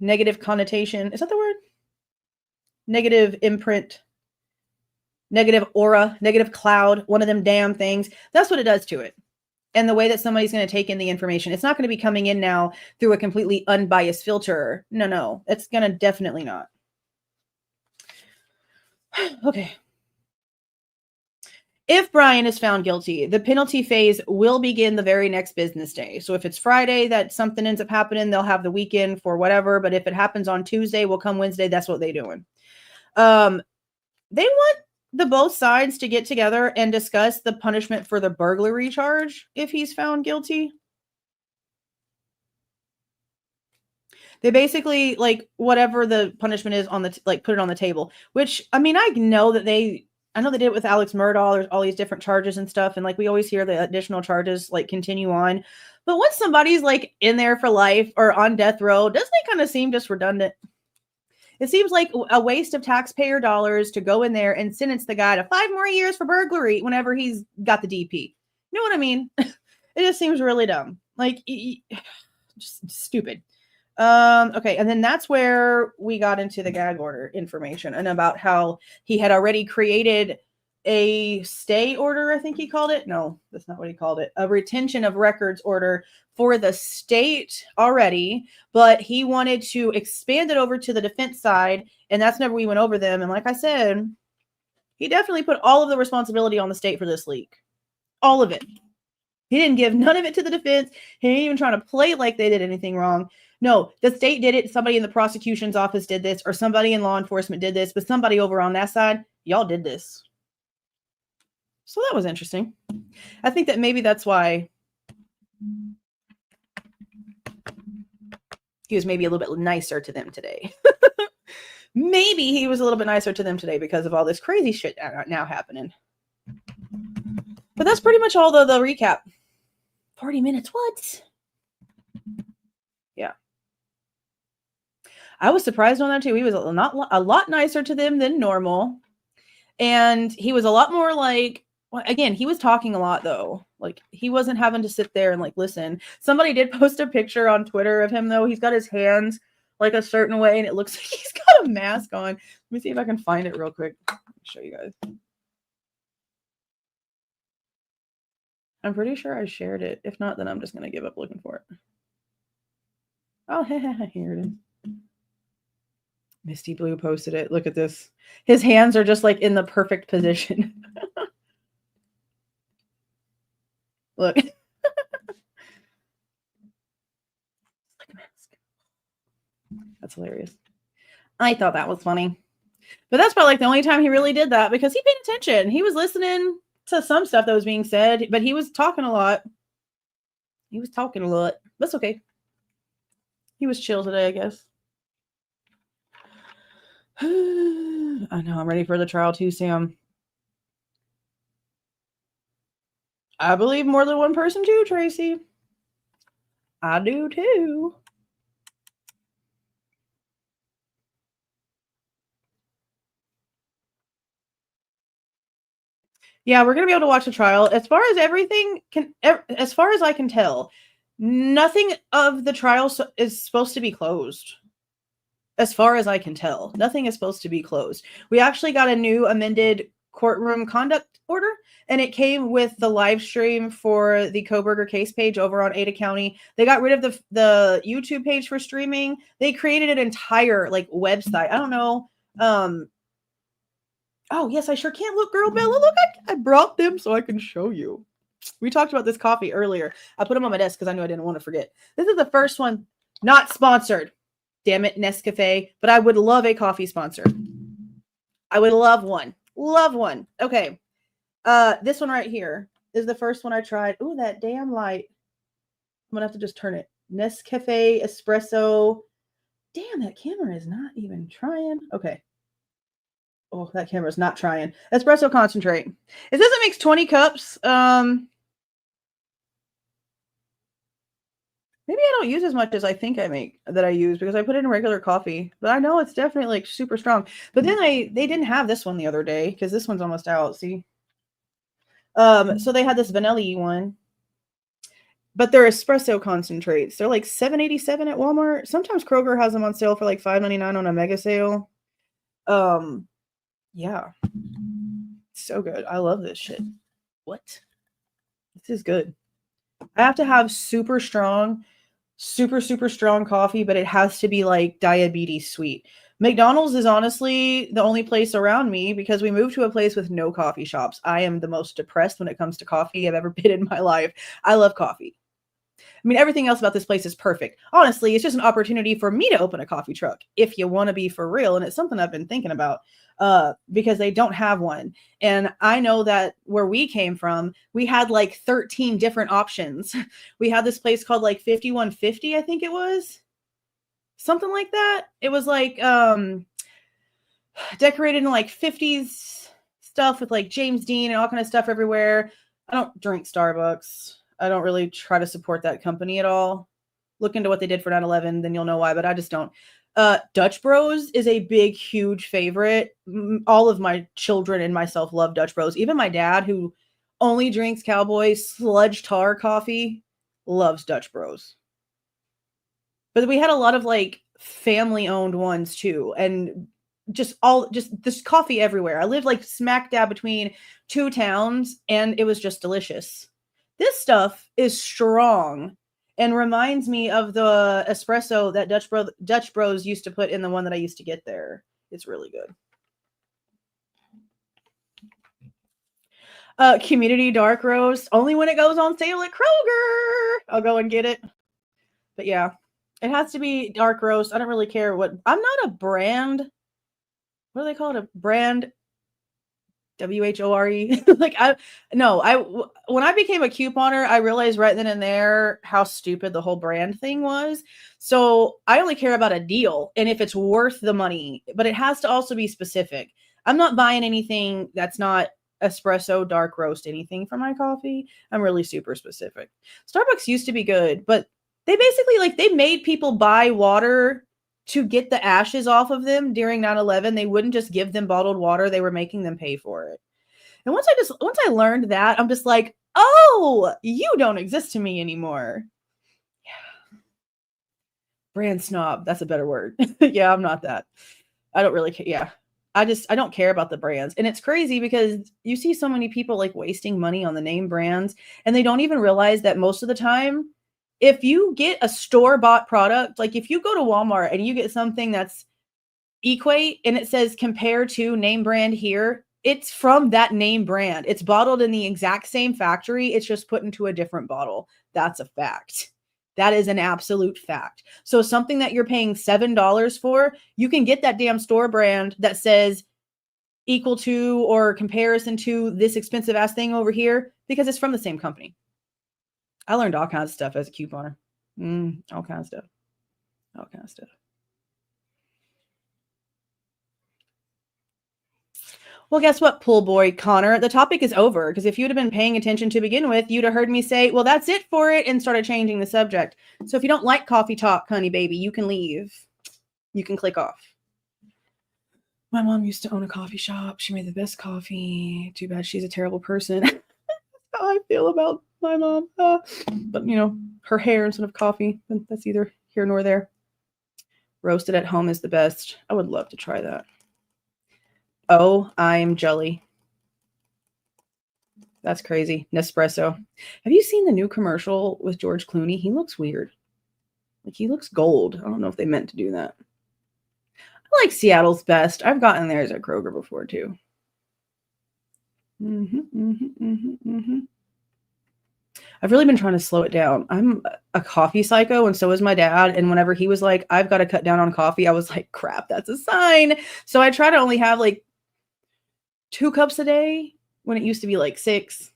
Negative connotation. Is that the word? Negative imprint, negative aura, negative cloud, one of them damn things. That's what it does to it. And the way that somebody's going to take in the information, it's not going to be coming in now through a completely unbiased filter. No, it's going to definitely not. Okay. If Bryan is found guilty, the penalty phase will begin the very next business day. So if it's Friday that something ends up happening, they'll have the weekend for whatever. But if it happens on Tuesday, will come Wednesday. That's what they're doing. They want the both sides to get together and discuss the punishment for the burglary charge if he's found guilty. They basically, like, whatever the punishment is on the like, put it on the table. Which, I mean, I know they did it with Alex Murdaugh. There's all these different charges and stuff, and like we always hear the additional charges like continue on. But once somebody's like in there for life or on death row, doesn't it kind of seem just redundant? It seems like a waste of taxpayer dollars to go in there and sentence the guy to 5 more years for burglary whenever he's got the DP. You know what I mean? It just seems really dumb. Like, just stupid. Okay, and then that's where we got into the gag order information and about how he had already created a stay order, I think he called it. No, that's not what he called it. A retention of records order for the state already, but he wanted to expand it over to the defense side, and that's never we went over them. And like I said, he definitely put all of the responsibility on the state for this leak. All of it. He didn't give none of it to the defense. He ain't even trying to play like they did anything wrong. No, the state did it. Somebody in the prosecution's office did this, or somebody in law enforcement did this, but somebody over on that side, y'all did this. So that was interesting. I think that maybe that's why he was maybe a little bit nicer to them today. Maybe he was a little bit nicer to them today because of all this crazy shit now happening. But that's pretty much all the recap. 40 minutes, what? Yeah. I was surprised on that too. He was a lot nicer to them than normal. And he was a lot more like, well, again, he was talking a lot though. Like, he wasn't having to sit there and like listen. Somebody did post a picture on Twitter of him though. He's got his hands like a certain way and it looks like he's got a mask on. Let me see if I can find it real quick. Let me show you guys. I'm pretty sure I shared it. If not, then I'm just going to give up looking for it. Oh, here it is. Misty Blue posted it. Look at this. His hands are just like in the perfect position. Look. That's hilarious. I thought that was funny. But that's probably like the only time he really did that because he paid attention. He was listening to some stuff that was being said, but he was talking a lot. That's okay. He was chill today, I guess. I know, I'm ready for the trial too, Sam. I believe more than one person too, Tracy. I do too. Yeah, we're going to be able to watch the trial. As far as as far as I can tell, nothing of the trial is supposed to be closed. As far as I can tell, nothing is supposed to be closed. We actually got a new amended courtroom conduct order, and it came with the live stream for the Kohberger case page over on Ada County. They got rid of the YouTube page for streaming. They created an entire like website. I don't know. Oh, yes, I sure can. Look, girl, Bella, look, I brought them so I can show you. We talked about this coffee earlier. I put them on my desk because I knew I didn't want to forget. This is the first one, not sponsored. Damn it, Nescafe. But I would love a coffee sponsor. I would love one. Love one. Okay. This one right here is the first one I tried. Ooh, that damn light. I'm going to have to just turn it. Nescafe Espresso. Damn, that camera is not even trying. Okay. Oh, that camera's not trying. Espresso concentrate. It says it makes 20 cups. Maybe I don't use as much as I think I use because I put it in regular coffee. But I know it's definitely like super strong. But then they didn't have this one the other day because this one's almost out. See? So they had this vanilla-y one. But they're espresso concentrates. They're like $7.87 at Walmart. Sometimes Kroger has them on sale for like $5.99 on a mega sale. Yeah. So good. I love this shit. What? This is good. I have to have super strong coffee, but it has to be like diabetes sweet. McDonald's is honestly the only place around me because we moved to a place with no coffee shops. I am the most depressed when it comes to coffee I've ever been in my life. I love coffee. I mean, everything else about this place is perfect. Honestly, it's just an opportunity for me to open a coffee truck if you want to be for real. And it's something I've been thinking about because they don't have one. And I know that where we came from, we had like 13 different options. We had this place called like 5150, I think it was. something like that. It was like decorated in like 50s stuff with like James Dean and all kind of stuff everywhere. I don't drink Starbucks. I don't really try to support that company at all. Look into what they did for 9/11, then you'll know why, but I just don't. Dutch Bros is a big, huge favorite. All of my children and myself love Dutch Bros. Even my dad, who only drinks Cowboy Sludge Tar coffee, loves Dutch Bros. But we had a lot of like family-owned ones too, and just this coffee everywhere. I lived like smack dab between two towns, and it was just delicious. This stuff is strong and reminds me of the espresso that Dutch Bros used to put in the one that I used to get there. It's really good. Community dark roast, only when it goes on sale at Kroger. I'll go and get it. But yeah, it has to be dark roast. I don't really care what. I'm not a brand. What do they call it? A brand. WHORE. Like when I became a couponer, I realized right then and there how stupid the whole brand thing was. So I only care about a deal and if it's worth the money, but it has to also be specific. I'm not buying anything that's not espresso, dark roast, anything for my coffee. I'm really super specific. Starbucks used to be good, but they basically they made people buy water to get the ashes off of them during 9/11. They wouldn't just give them bottled water. They were making them pay for it. And once I learned that, I'm just like, oh, you don't exist to me anymore. Yeah. Brand snob. That's a better word. Yeah, I'm not that. I don't really care. Yeah. I don't care about the brands. And it's crazy because you see so many people like wasting money on the name brands, and they don't even realize that most of the time, if you get a store-bought product, like if you go to Walmart and you get something that's Equate and it says compare to name brand here, it's from that name brand. It's bottled in the exact same factory. It's just put into a different bottle. That's a fact. That is an absolute fact. So something that you're paying $7 for, you can get that damn store brand that says equal to or comparison to this expensive ass thing over here because it's from the same company. I learned all kinds of stuff as a couponer. All kinds of stuff. All kinds of stuff. Well, guess what, pool boy Connor? The topic is over, because if you'd have been paying attention to begin with, you'd have heard me say, well, that's it for it, and started changing the subject. So if you don't like coffee talk, honey baby, you can leave. You can click off. My mom used to own a coffee shop. She made the best coffee. Too bad she's a terrible person. That's how I feel about my mom. But, her hair instead of coffee, that's either here nor there. Roasted at home is the best. I would love to try that. Oh, I'm jelly. That's crazy. Nespresso. Have you seen the new commercial with George Clooney? He looks weird. Like he looks gold. I don't know if they meant to do that. I like Seattle's best. I've gotten theirs at Kroger before too. I've really been trying to slow it down. I'm a coffee psycho, and so is my dad. And whenever he was like, I've got to cut down on coffee, I was like, crap, that's a sign. So I try to only have like 2 cups a day when it used to be like 6,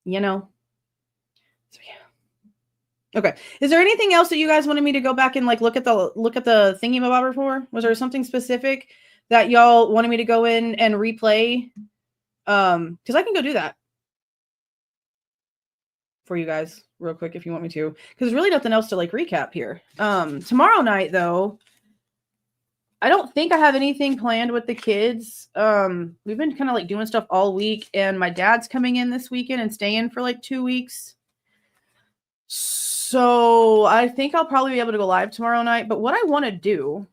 So yeah. Okay. Is there anything else that you guys wanted me to go back and like look at the thingy-mabobber for? Was there something specific that y'all wanted me to go in and replay? Because I can go do that for you guys real quick if you want me to. Because there's really nothing else to like recap here. Tomorrow night though, I don't think I have anything planned with the kids. We've been kind of like doing stuff all week, and my dad's coming in this weekend and staying for like 2 weeks. So I think I'll probably be able to go live tomorrow night. But what I want to do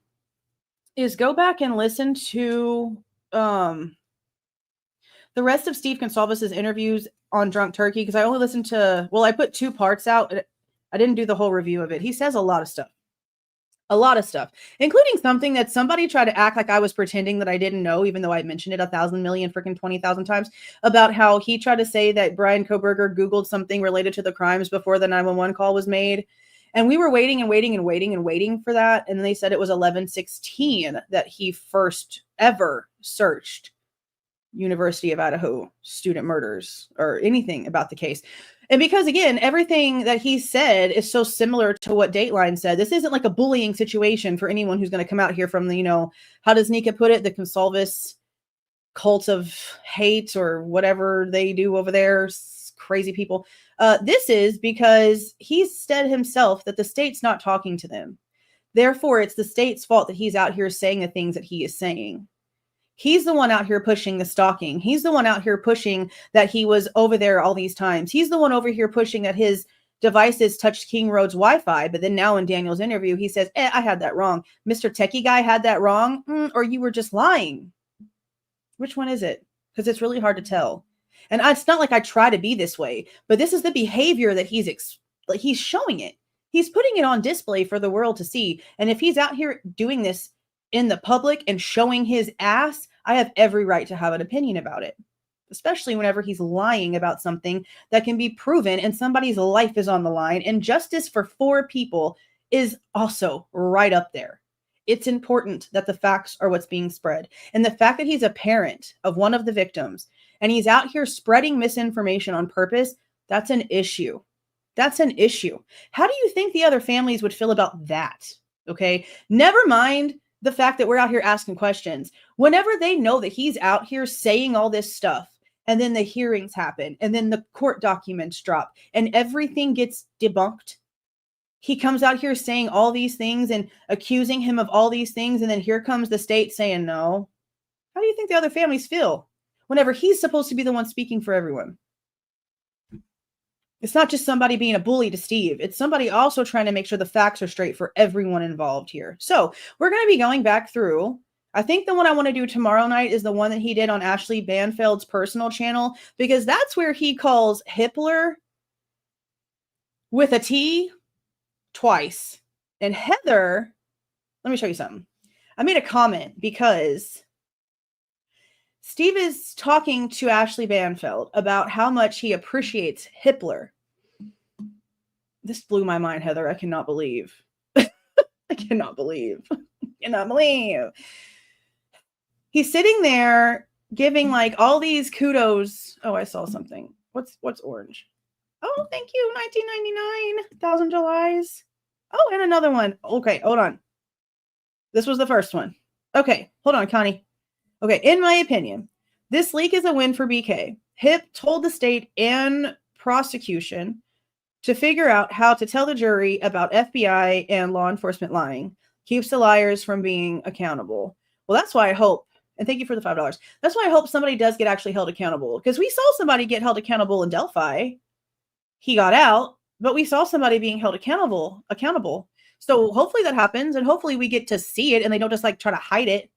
is go back and listen to the rest of Steve Goncalves' interviews on Drunk Turkey, because I only listened to, I put 2 parts out. I didn't do the whole review of it. He says a lot of stuff, including something that somebody tried to act like I was pretending that I didn't know, even though I mentioned it 1,000 million freaking 20,000 times, about how he tried to say that Bryan Kohberger Googled something related to the crimes before the 911 call was made. And we were waiting for that. And then they said it was 11/16 that he first ever searched University of Idaho student murders or anything about the case. And because, again, everything that he said is so similar to what Dateline said. This isn't like a bullying situation for anyone who's going to come out here from the, how does Nika put it? The Goncalves cult of hate or whatever they do over there. Crazy people. This is because he said himself that the state's not talking to them. Therefore, it's the state's fault that he's out here saying the things that he is saying. He's the one out here pushing the stalking. He's the one out here pushing that he was over there all these times. He's the one over here pushing that his devices touched King Road's Wi-Fi. But then now in Daniel's interview, he says, I had that wrong. Mr. Techie guy had that wrong. Or you were just lying. Which one is it? Because it's really hard to tell. And it's not like I try to be this way, but this is the behavior that he's showing it. He's putting it on display for the world to see. And if he's out here doing this in the public and showing his ass, I have every right to have an opinion about it, especially whenever he's lying about something that can be proven and somebody's life is on the line. And justice for 4 people is also right up there. It's important that the facts are what's being spread. And the fact that he's a parent of one of the victims and he's out here spreading misinformation on purpose, that's an issue. That's an issue. How do you think the other families would feel about that? Okay. Never mind the fact that we're out here asking questions. Whenever they know that he's out here saying all this stuff, and then the hearings happen, and then the court documents drop, and everything gets debunked, he comes out here saying all these things and accusing him of all these things, and then here comes the state saying no. How do you think the other families feel whenever he's supposed to be the one speaking for everyone? It's not just somebody being a bully to Steve. It's somebody also trying to make sure the facts are straight for everyone involved here. So we're going to be going back through. I think the one I want to do tomorrow night is the one that he did on Ashley Banfeld's personal channel, because that's where he calls Hitler with a T twice. And Heather, let me show you something. I made a comment because Steve is talking to Ashley Banfeld about how much he appreciates Hitler. This blew my mind, Heather. I cannot believe. I cannot believe. He's sitting there giving like all these kudos. Oh, I saw something. What's orange? Oh, thank you. 1999. 1,000 Julys. Oh, and another one. Okay, hold on. This was the first one. Okay, hold on, Connie. Okay, in my opinion, this leak is a win for BK. HIP told the state and prosecution to figure out how to tell the jury about FBI and law enforcement lying. Keeps the liars from being accountable. Well, that's why I hope, and thank you for the $5. That's why I hope somebody does get actually held accountable, because we saw somebody get held accountable in Delphi. He got out, but we saw somebody being held accountable. So hopefully that happens, and hopefully we get to see it and they don't just like try to hide it.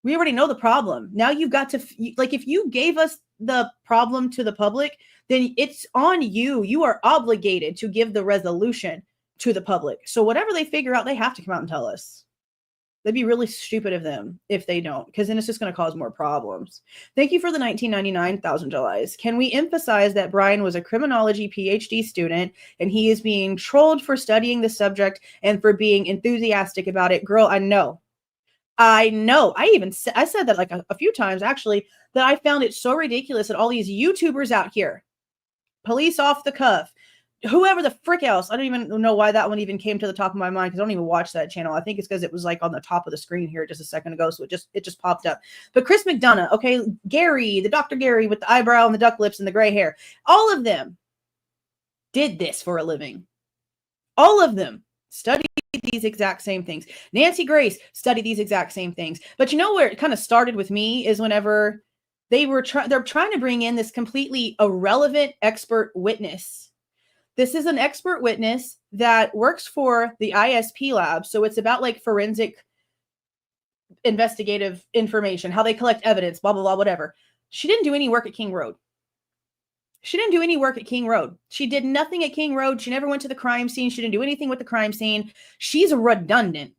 We already know the problem. Now you've got to, like, if you gave us the problem to the public, then it's on you. You are obligated to give the resolution to the public. So whatever they figure out, they have to come out and tell us. That'd be really stupid of them if they don't, because then it's just going to cause more problems. Thank you for the 1999,000 Julys. Can we emphasize that Bryan was a criminology PhD student and he is being trolled for studying the subject and for being enthusiastic about it? Girl, I know. I said that like a few times, actually, that I found it so ridiculous that all these YouTubers out here, police off the cuff, whoever the frick else, I don't even know why that one even came to the top of my mind, because I don't even watch that channel. I think it's because it was like on the top of the screen here just a second ago, so it just popped up. But Chris McDonough, okay, Gary, the Dr. Gary with the eyebrow and the duck lips and the gray hair, all of them did this for a living. All of them studied these exact same things. Nancy Grace studied these exact same things. But you know where it kind of started with me is whenever they're trying to bring in this completely irrelevant expert witness. This is an expert witness that works for the ISP lab. So it's about like forensic investigative information, how they collect evidence, blah, blah, blah, whatever. She didn't do any work at King Road. She didn't do any work at King Road. She did nothing at King Road. She never went to the crime scene. She didn't do anything with the crime scene. She's redundant.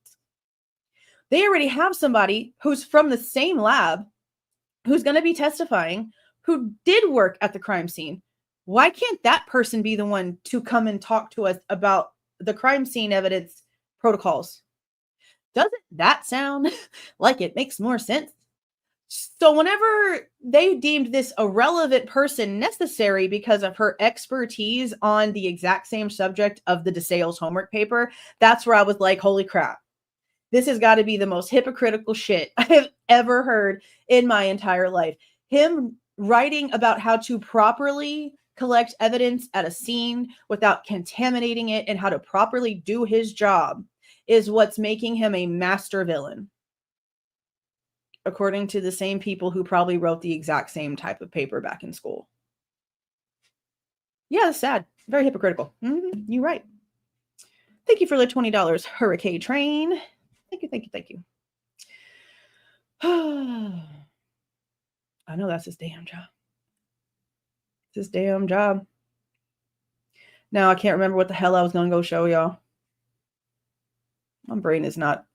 They already have somebody who's from the same lab who's going to be testifying, who did work at the crime scene. Why can't that person be the one to come and talk to us about the crime scene evidence protocols? Doesn't that sound like it makes more sense? So whenever they deemed this a relevant person necessary because of her expertise on the exact same subject of the DeSales homework paper, that's where I was like, holy crap. This has got to be the most hypocritical shit I have ever heard in my entire life. Him writing about how to properly collect evidence at a scene without contaminating it and how to properly do his job is what's making him a master villain, according to the same people who probably wrote the exact same type of paper back in school. Yeah, it's sad. Very hypocritical. You're right. Thank you for the $20, Hurricane Train. Thank you, thank you, thank you. I know that's his damn job. It's his damn job. Now I can't remember what the hell I was going to go show y'all. My brain is not.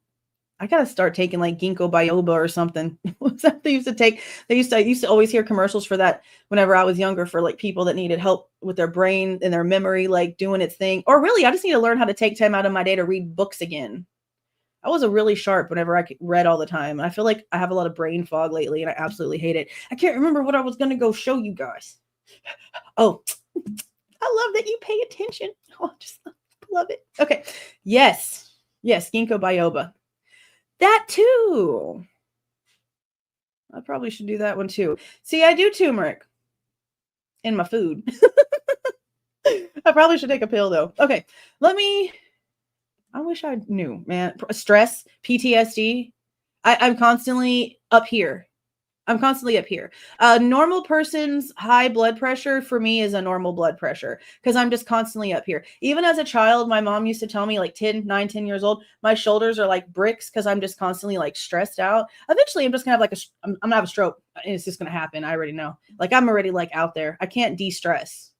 I got to start taking like ginkgo biloba or something. What's that they used to take? I used to always hear commercials for that whenever I was younger for like people that needed help with their brain and their memory, like doing its thing. Or really, I just need to learn how to take time out of my day to read books again. I was a really sharp whenever I read all the time. I feel like I have a lot of brain fog lately and I absolutely hate it. I can't remember what I was going to go show you guys. Oh, I love that you pay attention. Oh, I just love it. Okay. Yes. Yes. Ginkgo biloba. That too. I probably should do that one too. See, I do turmeric in my food. I probably should take a pill though. Okay. I wish I knew, man. Stress, PTSD. I'm constantly up here. A normal person's high blood pressure for me is a normal blood pressure because I'm just constantly up here. Even as a child, my mom used to tell me like 10 years old, my shoulders are like bricks because I'm just constantly like stressed out. Eventually, I'm just going to have like I'm going to have a stroke. It's just going to happen. I already know. Like I'm already like out there. I can't de-stress.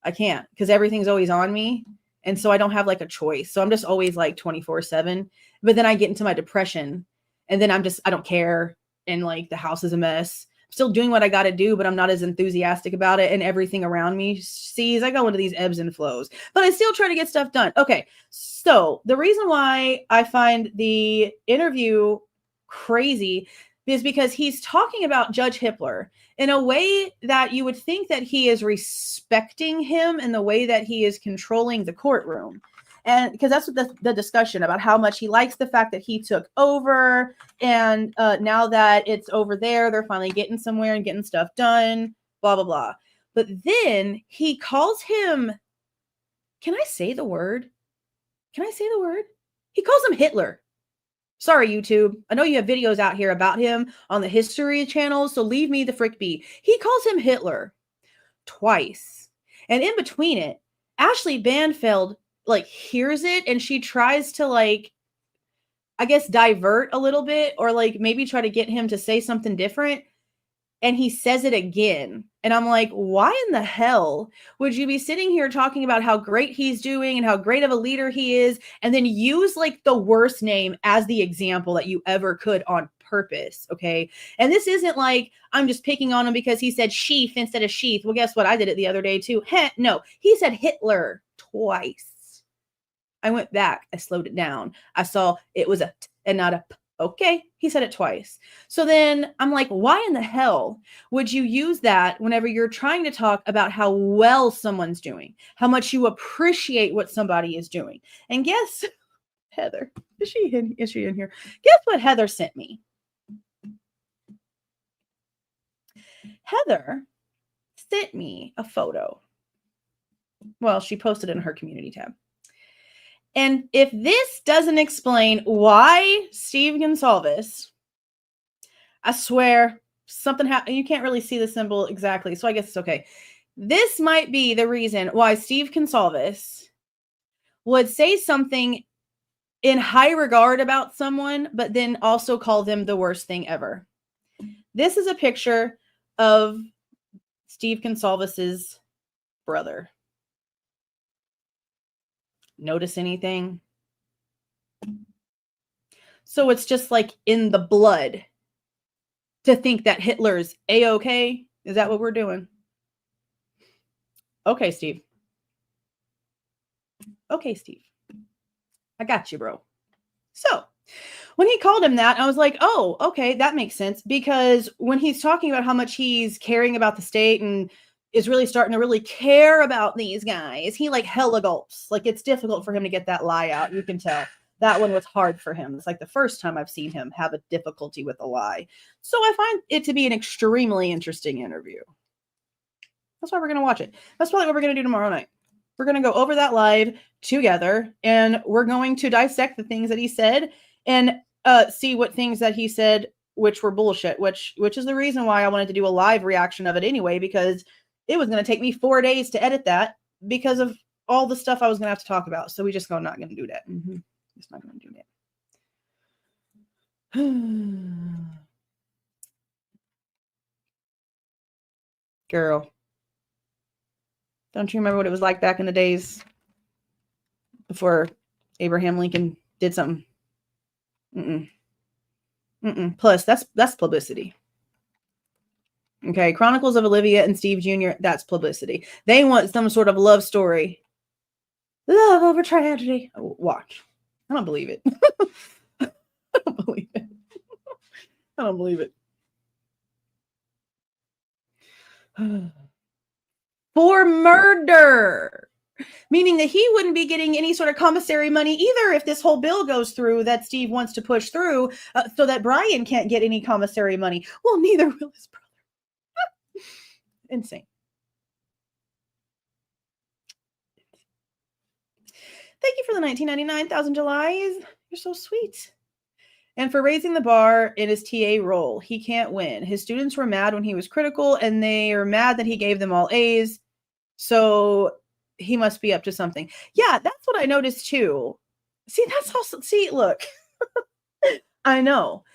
I can't because everything's always on me. And so I don't have like a choice. So I'm just always like 24/7. But then I get into my depression and then I don't care. And like the house is a mess. I'm still doing what I got to do, but I'm not as enthusiastic about it. And everything around me sees I go into these ebbs and flows, but I still try to get stuff done. Okay. So the reason why I find the interview crazy is because he's talking about Judge Hitler in a way that you would think that he is respecting him in the way that he is controlling the courtroom. And because that's what the discussion about how much he likes the fact that he took over. And now that it's over there, they're finally getting somewhere and getting stuff done, blah, blah, blah. But then he calls him, can I say the word? He calls him Hitler. Sorry, YouTube. I know you have videos out here about him on the History Channel, so leave me the frick be. He calls him Hitler twice. And in between it, Ashley Banfeld like hears it and she tries to like, I guess, divert a little bit or like maybe try to get him to say something different. And he says it again. And I'm like, why in the hell would you be sitting here talking about how great he's doing and how great of a leader he is, and then use like the worst name as the example that you ever could on purpose? Okay. And this isn't like I'm just picking on him because he said sheath instead of sheath. Well, guess what? I did it the other day too. No, he said Hitler twice. I went back. I slowed it down. I saw it was a t and not a p. Okay, he said it twice. So then I'm like, why in the hell would you use that whenever you're trying to talk about how well someone's doing, how much you appreciate what somebody is doing? And guess, Heather, is she in here? Guess what Heather sent me? Heather sent me a photo. Well, she posted it in her community tab. And if this doesn't explain why Steve Goncalves, I swear something happened. You can't really see the symbol exactly, so I guess it's okay. This might be the reason why Steve Goncalves would say something in high regard about someone, but then also call them the worst thing ever. This is a picture of Steve Goncalves' brother. Notice anything? So it's just like in the blood to think that Hitler's A-okay. Is that what we're doing? Okay, Steve. Okay, Steve. I got you, bro. So When he called him that, I was like, oh, okay, that makes sense. Because when he's talking about how much he's caring about the state and is really starting to really care about these guys, he like hella gulps. Like it's difficult for him to get that lie out. You can tell that one was hard for him. It's like the first time I've seen him have a difficulty with a lie. So I find it to be an extremely interesting interview. That's why we're going to watch it. That's probably what we're going to do tomorrow night. We're going to go over that live together and we're going to dissect the things that he said and see what things that he said which were bullshit, which is the reason why I wanted to do a live reaction of it anyway, because it was going to take me 4 days to edit that because of all the stuff I was going to have to talk about. So we just not going to do that. Just not going to do that. Girl, don't you remember what it was like back in the days before Abraham Lincoln did something? Plus, that's publicity. Okay, Chronicles of Olivia and Steve Jr., that's publicity. They want some sort of love story. Love over tragedy. Watch. I don't believe it. I don't believe it. I don't believe it. For murder. Meaning that he wouldn't be getting any sort of commissary money either if this whole bill goes through that Steve wants to push through so that Bryan can't get any commissary money. Well, neither will his brother. Insane. Thank you for the 1999,000 Julys. You're so sweet. And for raising the bar in his TA role, he can't win. His students were mad when he was critical, and they are mad that he gave them all A's. So he must be up to something. Yeah, that's what I noticed too. See, that's also, look, I know.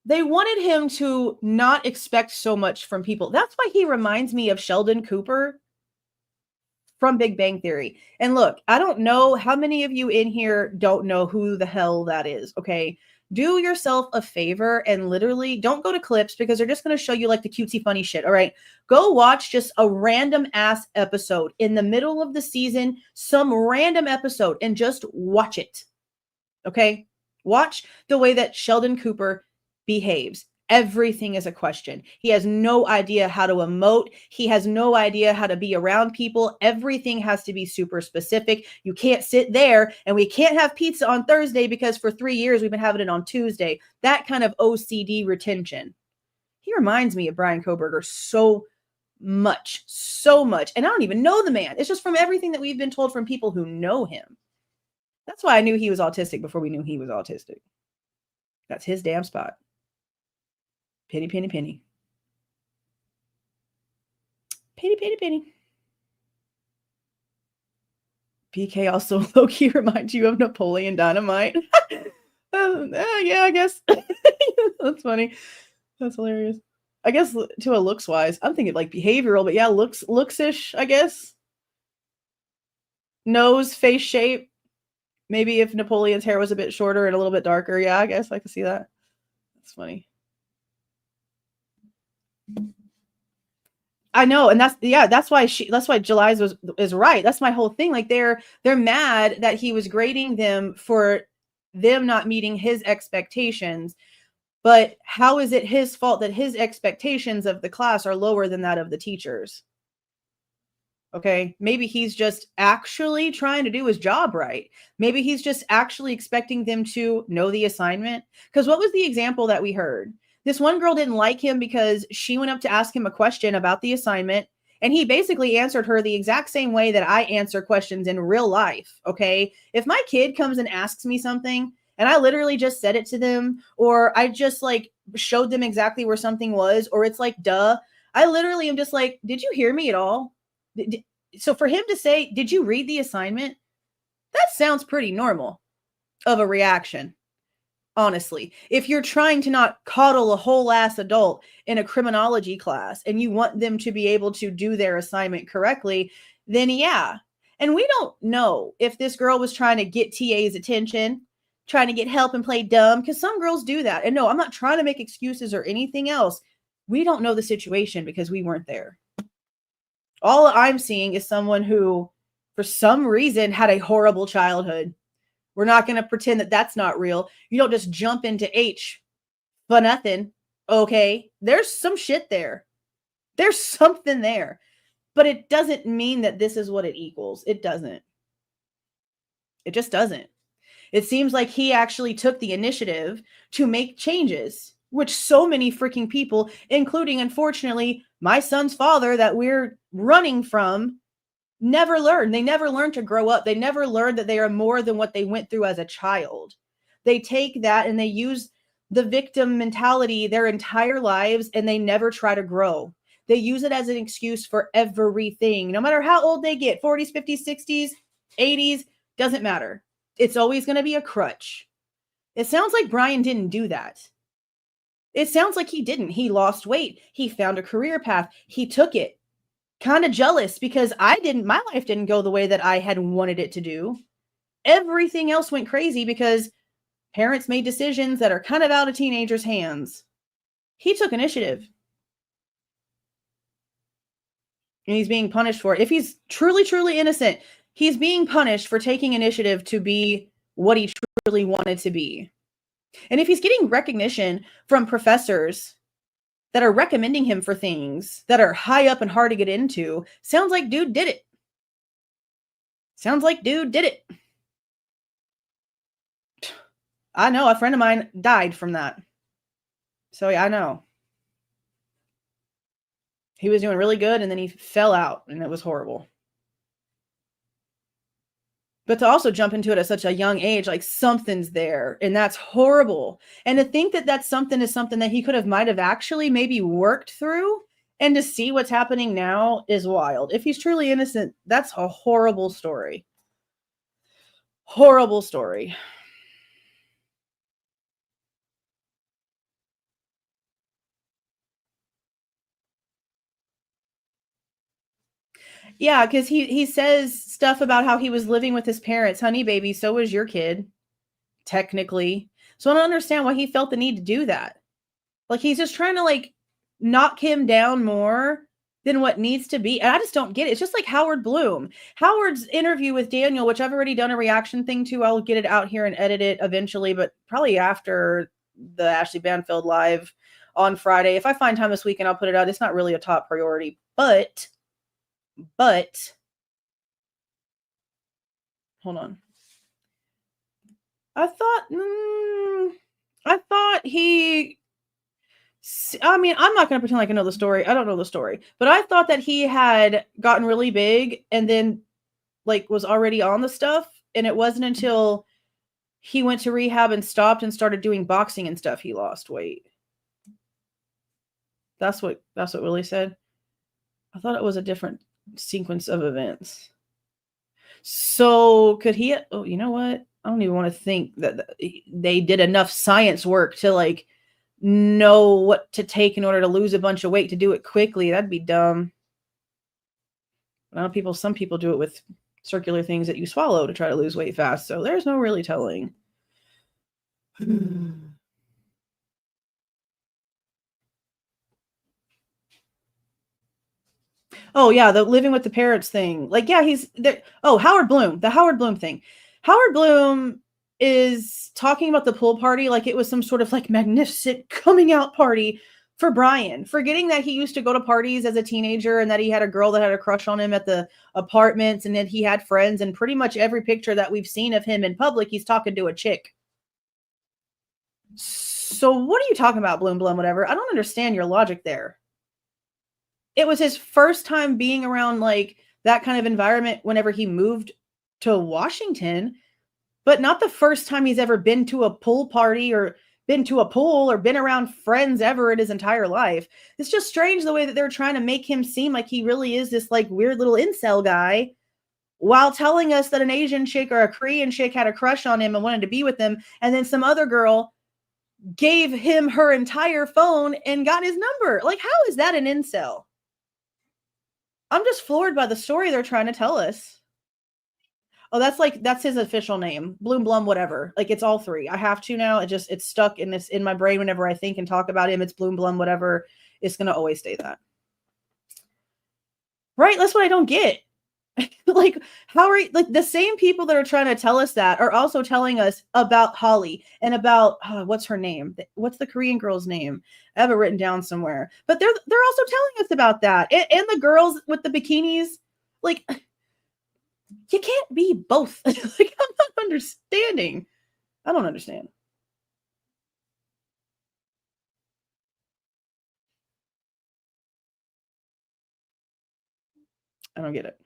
They wanted him to not expect so much from people. That's why he reminds me of Sheldon Cooper from Big Bang Theory. And look, I don't know how many of you in here don't know who the hell that is. Okay. Do yourself a favor and literally don't go to clips because they're just going to show you like the cutesy funny shit. All right. Go watch just a random ass episode in the middle of the season, some random episode, and just watch it. Okay. Watch the way that Sheldon Cooper behaves. Everything is a question. He has no idea how to emote. He has no idea how to be around people. Everything has to be super specific. You can't sit there and we can't have pizza on Thursday because for 3 years we've been having it on Tuesday. That kind of OCD retention. He reminds me of Bryan Kohberger so much. And I don't even know the man. It's just from everything that we've been told from people who know him. That's why I knew he was autistic before we knew he was autistic. That's his damn spot. Penny, penny, penny. Penny, penny, penny. PK also low-key reminds you of Napoleon Dynamite. Yeah, I guess. That's funny. That's hilarious. I guess to a looks-wise, I'm thinking like behavioral, but yeah, looks-ish, I guess. Nose, face shape. Maybe if Napoleon's hair was a bit shorter and a little bit darker, yeah, I guess I could see that. That's funny. I know, and that's why July's is right. That's my whole thing. Like they're mad that he was grading them for them not meeting his expectations. But how is it his fault that his expectations of the class are lower than that of the teachers? Okay, maybe he's just actually trying to do his job right. Maybe he's just actually expecting them to know the assignment. Because what was the example that we heard? This one girl didn't like him because she went up to ask him a question about the assignment, and he basically answered her the exact same way that I answer questions in real life, okay? If my kid comes and asks me something, and I literally just said it to them, or I just like showed them exactly where something was, or it's like, duh, I literally am just like, did you hear me at all? So for him to say, did you read the assignment? That sounds pretty normal of a reaction. Honestly, if you're trying to not coddle a whole ass adult in a criminology class and you want them to be able to do their assignment correctly, then yeah. And we don't know if this girl was trying to get TA's attention, trying to get help and play dumb, because some girls do that. And no, I'm not trying to make excuses or anything else. We don't know the situation because we weren't there. All I'm seeing is someone who, for some reason, had a horrible childhood. We're not going to pretend that that's not real. You don't just jump into H for nothing. Okay. There's some shit there. There's something there. But it doesn't mean that this is what it equals. It doesn't. It just doesn't. It seems like he actually took the initiative to make changes, which so many freaking people, including, unfortunately, my son's father that we're running from, never learned. They never learned to grow up. They never learned that they are more than what they went through as a child. They take that and they use the victim mentality their entire lives, and they never try to grow. They use it as an excuse for everything, no matter how old they get, 40s, 50s, 60s, 80s, doesn't matter. It's always going to be a crutch. It sounds like Bryan didn't do that. It sounds like he didn't. He lost weight. He found a career path. He took it. Kind of jealous because my life didn't go the way that I had wanted it to do. Everything else went crazy because parents made decisions that are kind of out of teenagers' hands. He took initiative. And he's being punished for it. If he's truly, truly innocent, he's being punished for taking initiative to be what he truly wanted to be. And if he's getting recognition from professors that are recommending him for things that are high up and hard to get into, sounds like dude did it. Sounds like dude did it. I know a friend of mine died from that. So yeah, I know. He was doing really good and then he fell out and it was horrible. But to also jump into it at such a young age, like something's there and that's horrible. And to think that that something is something that he might have actually maybe worked through, and to see what's happening now is wild. If he's truly innocent, that's a horrible story. Horrible story. Yeah, because he says stuff about how he was living with his parents. Honey, baby, so was your kid, technically. So I don't understand why he felt the need to do that. Like, he's just trying to, like, knock him down more than what needs to be. And I just don't get it. It's just like Howard Bloom. Howard's interview with Daniel, which I've already done a reaction thing to. I'll get it out here and edit it eventually, but probably after the Ashley Banfield live on Friday. If I find time this weekend, I'll put it out. It's not really a top priority, but hold on. I thought I'm not going to pretend like I know the story. I don't know the story, but I thought that he had gotten really big and then like was already on the stuff. And it wasn't until he went to rehab and stopped and started doing boxing and stuff, he lost weight. That's what Willie said. I thought it was a different sequence of events. So could he, oh, you know what? I don't even want to think that they did enough science work to like know what to take in order to lose a bunch of weight to do it quickly. That'd be dumb. Some people do it with circular things that you swallow to try to lose weight fast. So there's no really telling. Oh yeah, the living with the parents thing. Like, yeah, he's there. Oh, Howard Bloom, the Howard Bloom thing. Howard Bloom is talking about the pool party like it was some sort of like magnificent coming out party for Bryan, forgetting that he used to go to parties as a teenager and that he had a girl that had a crush on him at the apartments and that he had friends, and pretty much every picture that we've seen of him in public, he's talking to a chick. So what are you talking about, Bloom, whatever? I don't understand your logic there. It was his first time being around like that kind of environment whenever he moved to Washington, but not the first time he's ever been to a pool party or been to a pool or been around friends ever in his entire life. It's just strange the way that they're trying to make him seem like he really is this like weird little incel guy while telling us that an Asian chick or a Korean chick had a crush on him and wanted to be with him. And then some other girl gave him her entire phone and got his number. Like, how is that an incel? I'm just floored by the story they're trying to tell us. Oh, that's his official name. Bloom, whatever. Like, it's all three. I have to now. It's stuck in my brain whenever I think and talk about him. It's Bloom, whatever. It's going to always stay that. Right? That's what I don't get. Like, how are like the same people that are trying to tell us that are also telling us about Holly and about what's her name? What's the Korean girl's name? I have it written down somewhere. But they're also telling us about that. And the girls with the bikinis. Like, you can't be both. Like, I'm not understanding. I don't understand. I don't get it.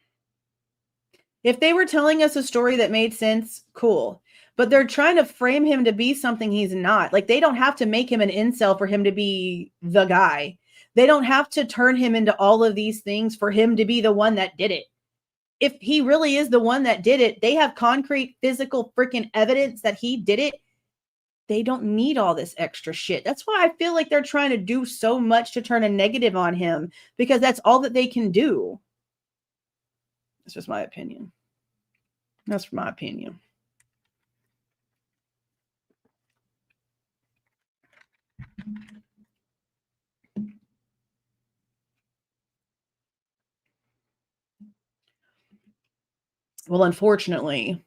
If they were telling us a story that made sense, cool. But they're trying to frame him to be something he's not. Like, they don't have to make him an incel for him to be the guy. They don't have to turn him into all of these things for him to be the one that did it. If he really is the one that did it, they have concrete, physical, freaking evidence that he did it. They don't need all this extra shit. That's why I feel like they're trying to do so much to turn a negative on him, because that's all that they can do. That's just my opinion. That's my opinion. Well, unfortunately,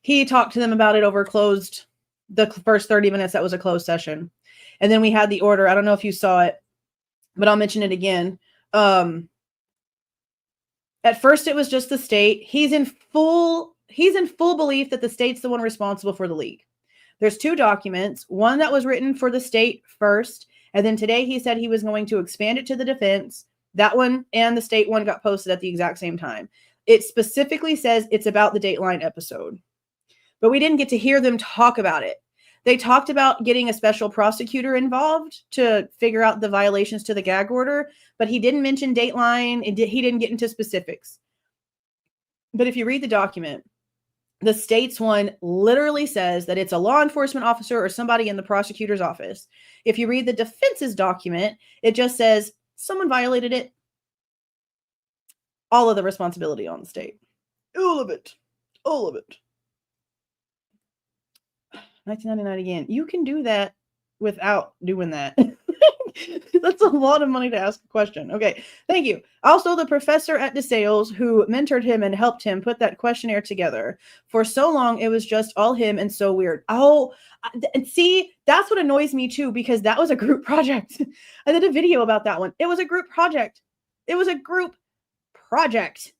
he talked to them about it over the first 30 minutes. That was a closed session. And then we had the order. I don't know if you saw it, but I'll mention it again. At first it was just the state. He's in full belief that the state's the one responsible for the leak. There's two documents, one that was written for the state first, and then today he said he was going to expand it to the defense. That one and the state one got posted at the exact same time. It specifically says it's about the Dateline episode. But we didn't get to hear them talk about it. They talked about getting a special prosecutor involved to figure out the violations to the gag order, but he didn't mention Dateline. He didn't get into specifics. But if you read the document, the state's one literally says that it's a law enforcement officer or somebody in the prosecutor's office. If you read the defense's document, it just says someone violated it. All of the responsibility on the state. All of it. All of it. 1999 again. You can do that without doing that. That's a lot of money to ask a question. Okay, thank you. Also, the professor at DeSales who mentored him and helped him put that questionnaire together. For so long, it was just all him and so weird. Oh, and see, that's what annoys me too, because that was a group project. I did a video about that one. It was a group project. It was a group project.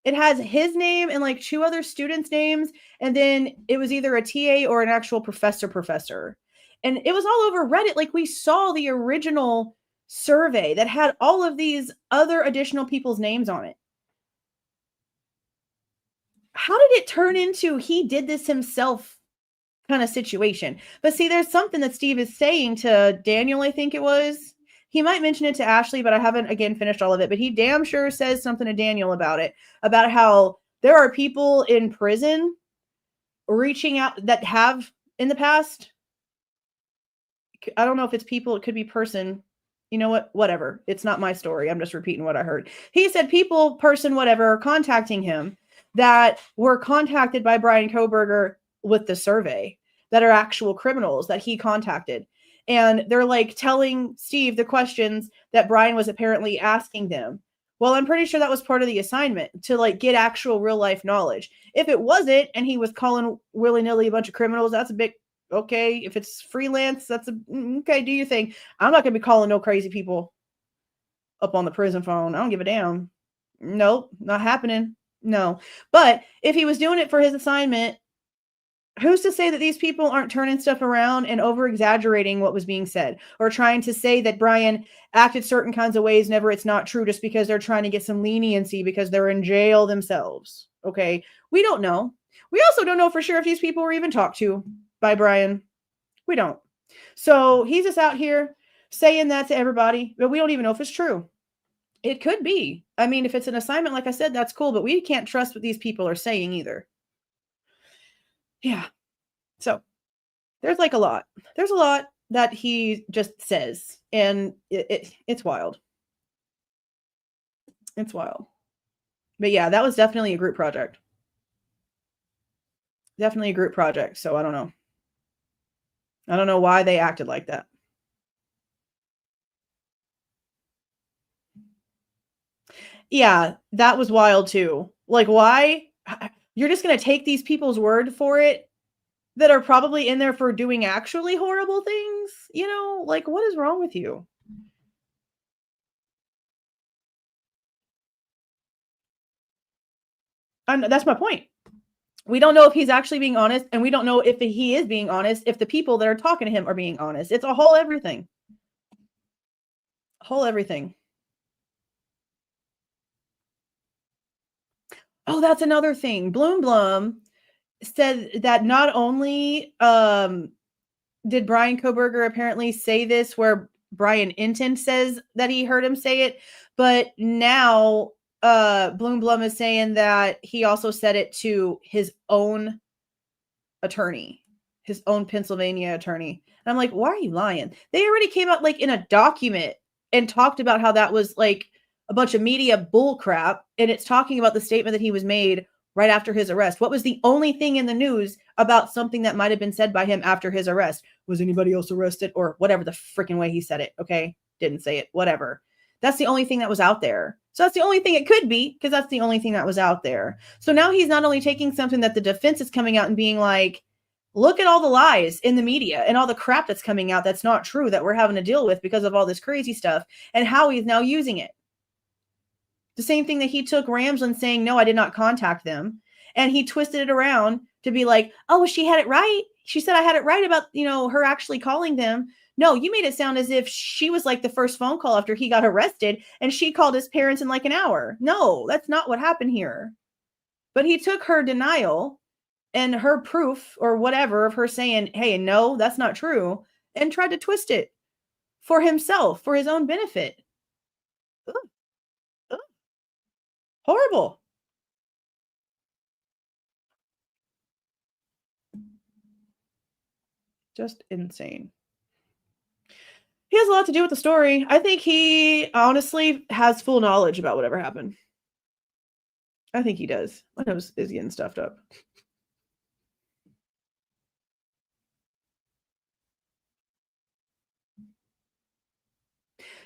It has his name and like two other students' names. And then it was either a TA or an actual professor. And it was all over Reddit. Like, we saw the original survey that had all of these other additional people's names on it. How did it turn into he did this himself kind of situation? But see, there's something that Steve is saying to Daniel, I think it was. He might mention it to Ashley, but I haven't, again, finished all of it. But he damn sure says something to Daniel about it, about how there are people in prison reaching out that have in the past. I don't know if it's people, it could be person. You know what? Whatever. It's not my story. I'm just repeating what I heard. He said people, person, whatever, are contacting him that were contacted by Bryan Kohberger with the survey, that are actual criminals that he contacted. And they're like telling Steve the questions that Bryan was apparently asking them. Well, I'm pretty sure that was part of the assignment, to like get actual real life knowledge. If it wasn't, and he was calling willy-nilly a bunch of criminals, that's a bit okay. If it's freelance, that's okay, do your thing. I'm not going to be calling no crazy people up on the prison phone. I don't give a damn. Nope, not happening. No. But if he was doing it for his assignment, who's to say that these people aren't turning stuff around and over exaggerating what was being said, or trying to say that Bryan acted certain kinds of ways whenever it's not true, just because they're trying to get some leniency because they're in jail themselves. Okay. We don't know. We also don't know for sure if these people were even talked to by Bryan. We don't. So he's just out here saying that to everybody, but we don't even know if it's true. It could be. I mean, if it's an assignment, like I said, that's cool, but we can't trust what these people are saying either. Yeah. So there's like a lot. There's a lot that he just says, and it's wild. It's wild. But yeah, that was definitely a group project. Definitely a group project. So I don't know. I don't know why they acted like that. Yeah, that was wild too. Like, why? You're just going to take these people's word for it that are probably in there for doing actually horrible things? You know, like, what is wrong with you? And that's my point. We don't know if he's actually being honest, and we don't know if he is being honest, if the people that are talking to him are being honest. It's a whole everything. Whole everything. Oh, that's another thing. Bloom Blum said that not only did Bryan Kohberger apparently say this where Brian Inton says that he heard him say it, but now Bloom Blum is saying that he also said it to his own attorney, his own Pennsylvania attorney. And I'm like, why are you lying? They already came out like in a document and talked about how that was like a bunch of media bull crap. And it's talking about the statement that he was made right after his arrest. What was the only thing in the news about something that might have been said by him after his arrest? Was anybody else arrested? Or whatever the freaking way he said it. Okay. Didn't say it. Whatever. That's the only thing that was out there. So that's the only thing it could be, because that's the only thing that was out there. So now he's not only taking something that the defense is coming out and being like, look at all the lies in the media and all the crap that's coming out that's not true that we're having to deal with because of all this crazy stuff, and how he's now using it. The same thing that he took Ramsland saying, no, I did not contact them. And he twisted it around to be like, oh, well, she had it right. She said I had it right about, her actually calling them. No, you made it sound as if she was like the first phone call after he got arrested and she called his parents in like an hour. No, that's not what happened here. But he took her denial and her proof or whatever of her saying, hey, no, that's not true, and tried to twist it for himself, for his own benefit. Ugh. Ugh. Horrible. Just insane. He has a lot to do with the story. I think he honestly has full knowledge about whatever happened. I think he does. My nose is getting stuffed up.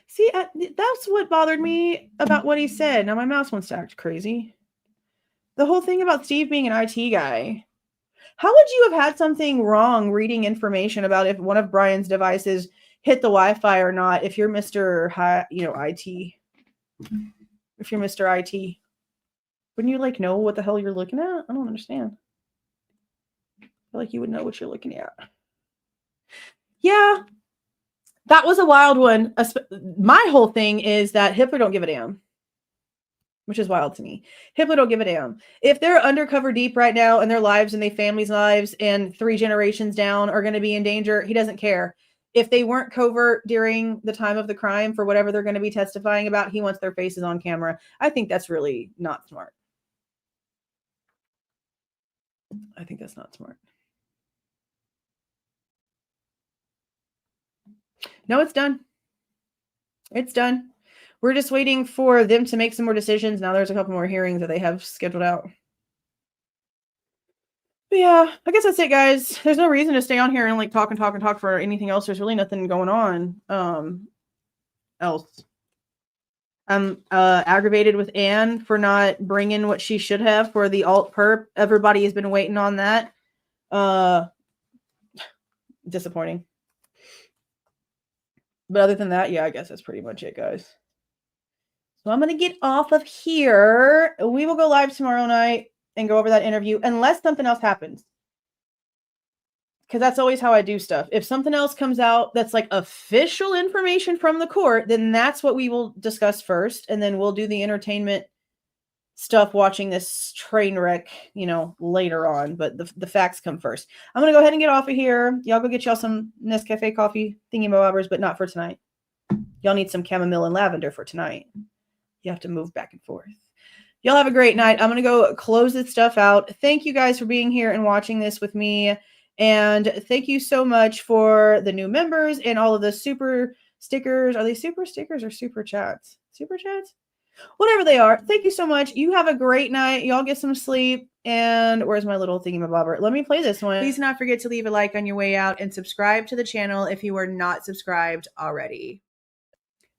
See, that's what bothered me about what he said. Now my mouse wants to act crazy. The whole thing about Steve being an IT guy. How would you have had something wrong reading information about if one of Brian's devices hit the Wi-Fi or not if you're Mr. IT? If you're Mr. IT. Wouldn't you like know what the hell you're looking at? I don't understand. I feel like you would know what you're looking at. Yeah. That was a wild one. My whole thing is that Hitler don't give a damn, which is wild to me. Hitler don't give a damn. If they're undercover deep right now and their lives and their families' lives and 3 generations down are going to be in danger, he doesn't care. If they weren't covert during the time of the crime for whatever they're going to be testifying about, he wants their faces on camera. I think that's really not smart. I think that's not smart. No, it's done. It's done. We're just waiting for them to make some more decisions. Now there's a couple more hearings that they have scheduled out. But yeah, I guess that's it, guys. There's no reason to stay on here and like talk for anything else. There's really nothing going on else. I'm aggravated with Anne for not bringing what she should have for the alt perp. Everybody has been waiting on that. Disappointing. But other than that, yeah, I guess that's pretty much it, guys. So I'm going to get off of here. We will go live tomorrow night and go over that interview unless something else happens. Because that's always how I do stuff. If something else comes out that's like official information from the court, then that's what we will discuss first. And then we'll do the entertainment stuff watching this train wreck, later on. But the facts come first. I'm going to go ahead and get off of here. Y'all go get y'all some Nescafe coffee thingy-bobbers, but not for tonight. Y'all need some chamomile and lavender for tonight. You have to move back and forth. Y'all have a great night. I'm going to go close this stuff out. Thank you guys for being here and watching this with me. And thank you so much for the new members and all of the super stickers. Are they super stickers or super chats? Super chats? Whatever they are. Thank you so much. You have a great night. Y'all get some sleep. And where's my little thingy-mabobber? Let me play this one. Please not forget to leave a like on your way out and subscribe to the channel if you are not subscribed already.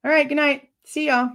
All right. Good night. See y'all.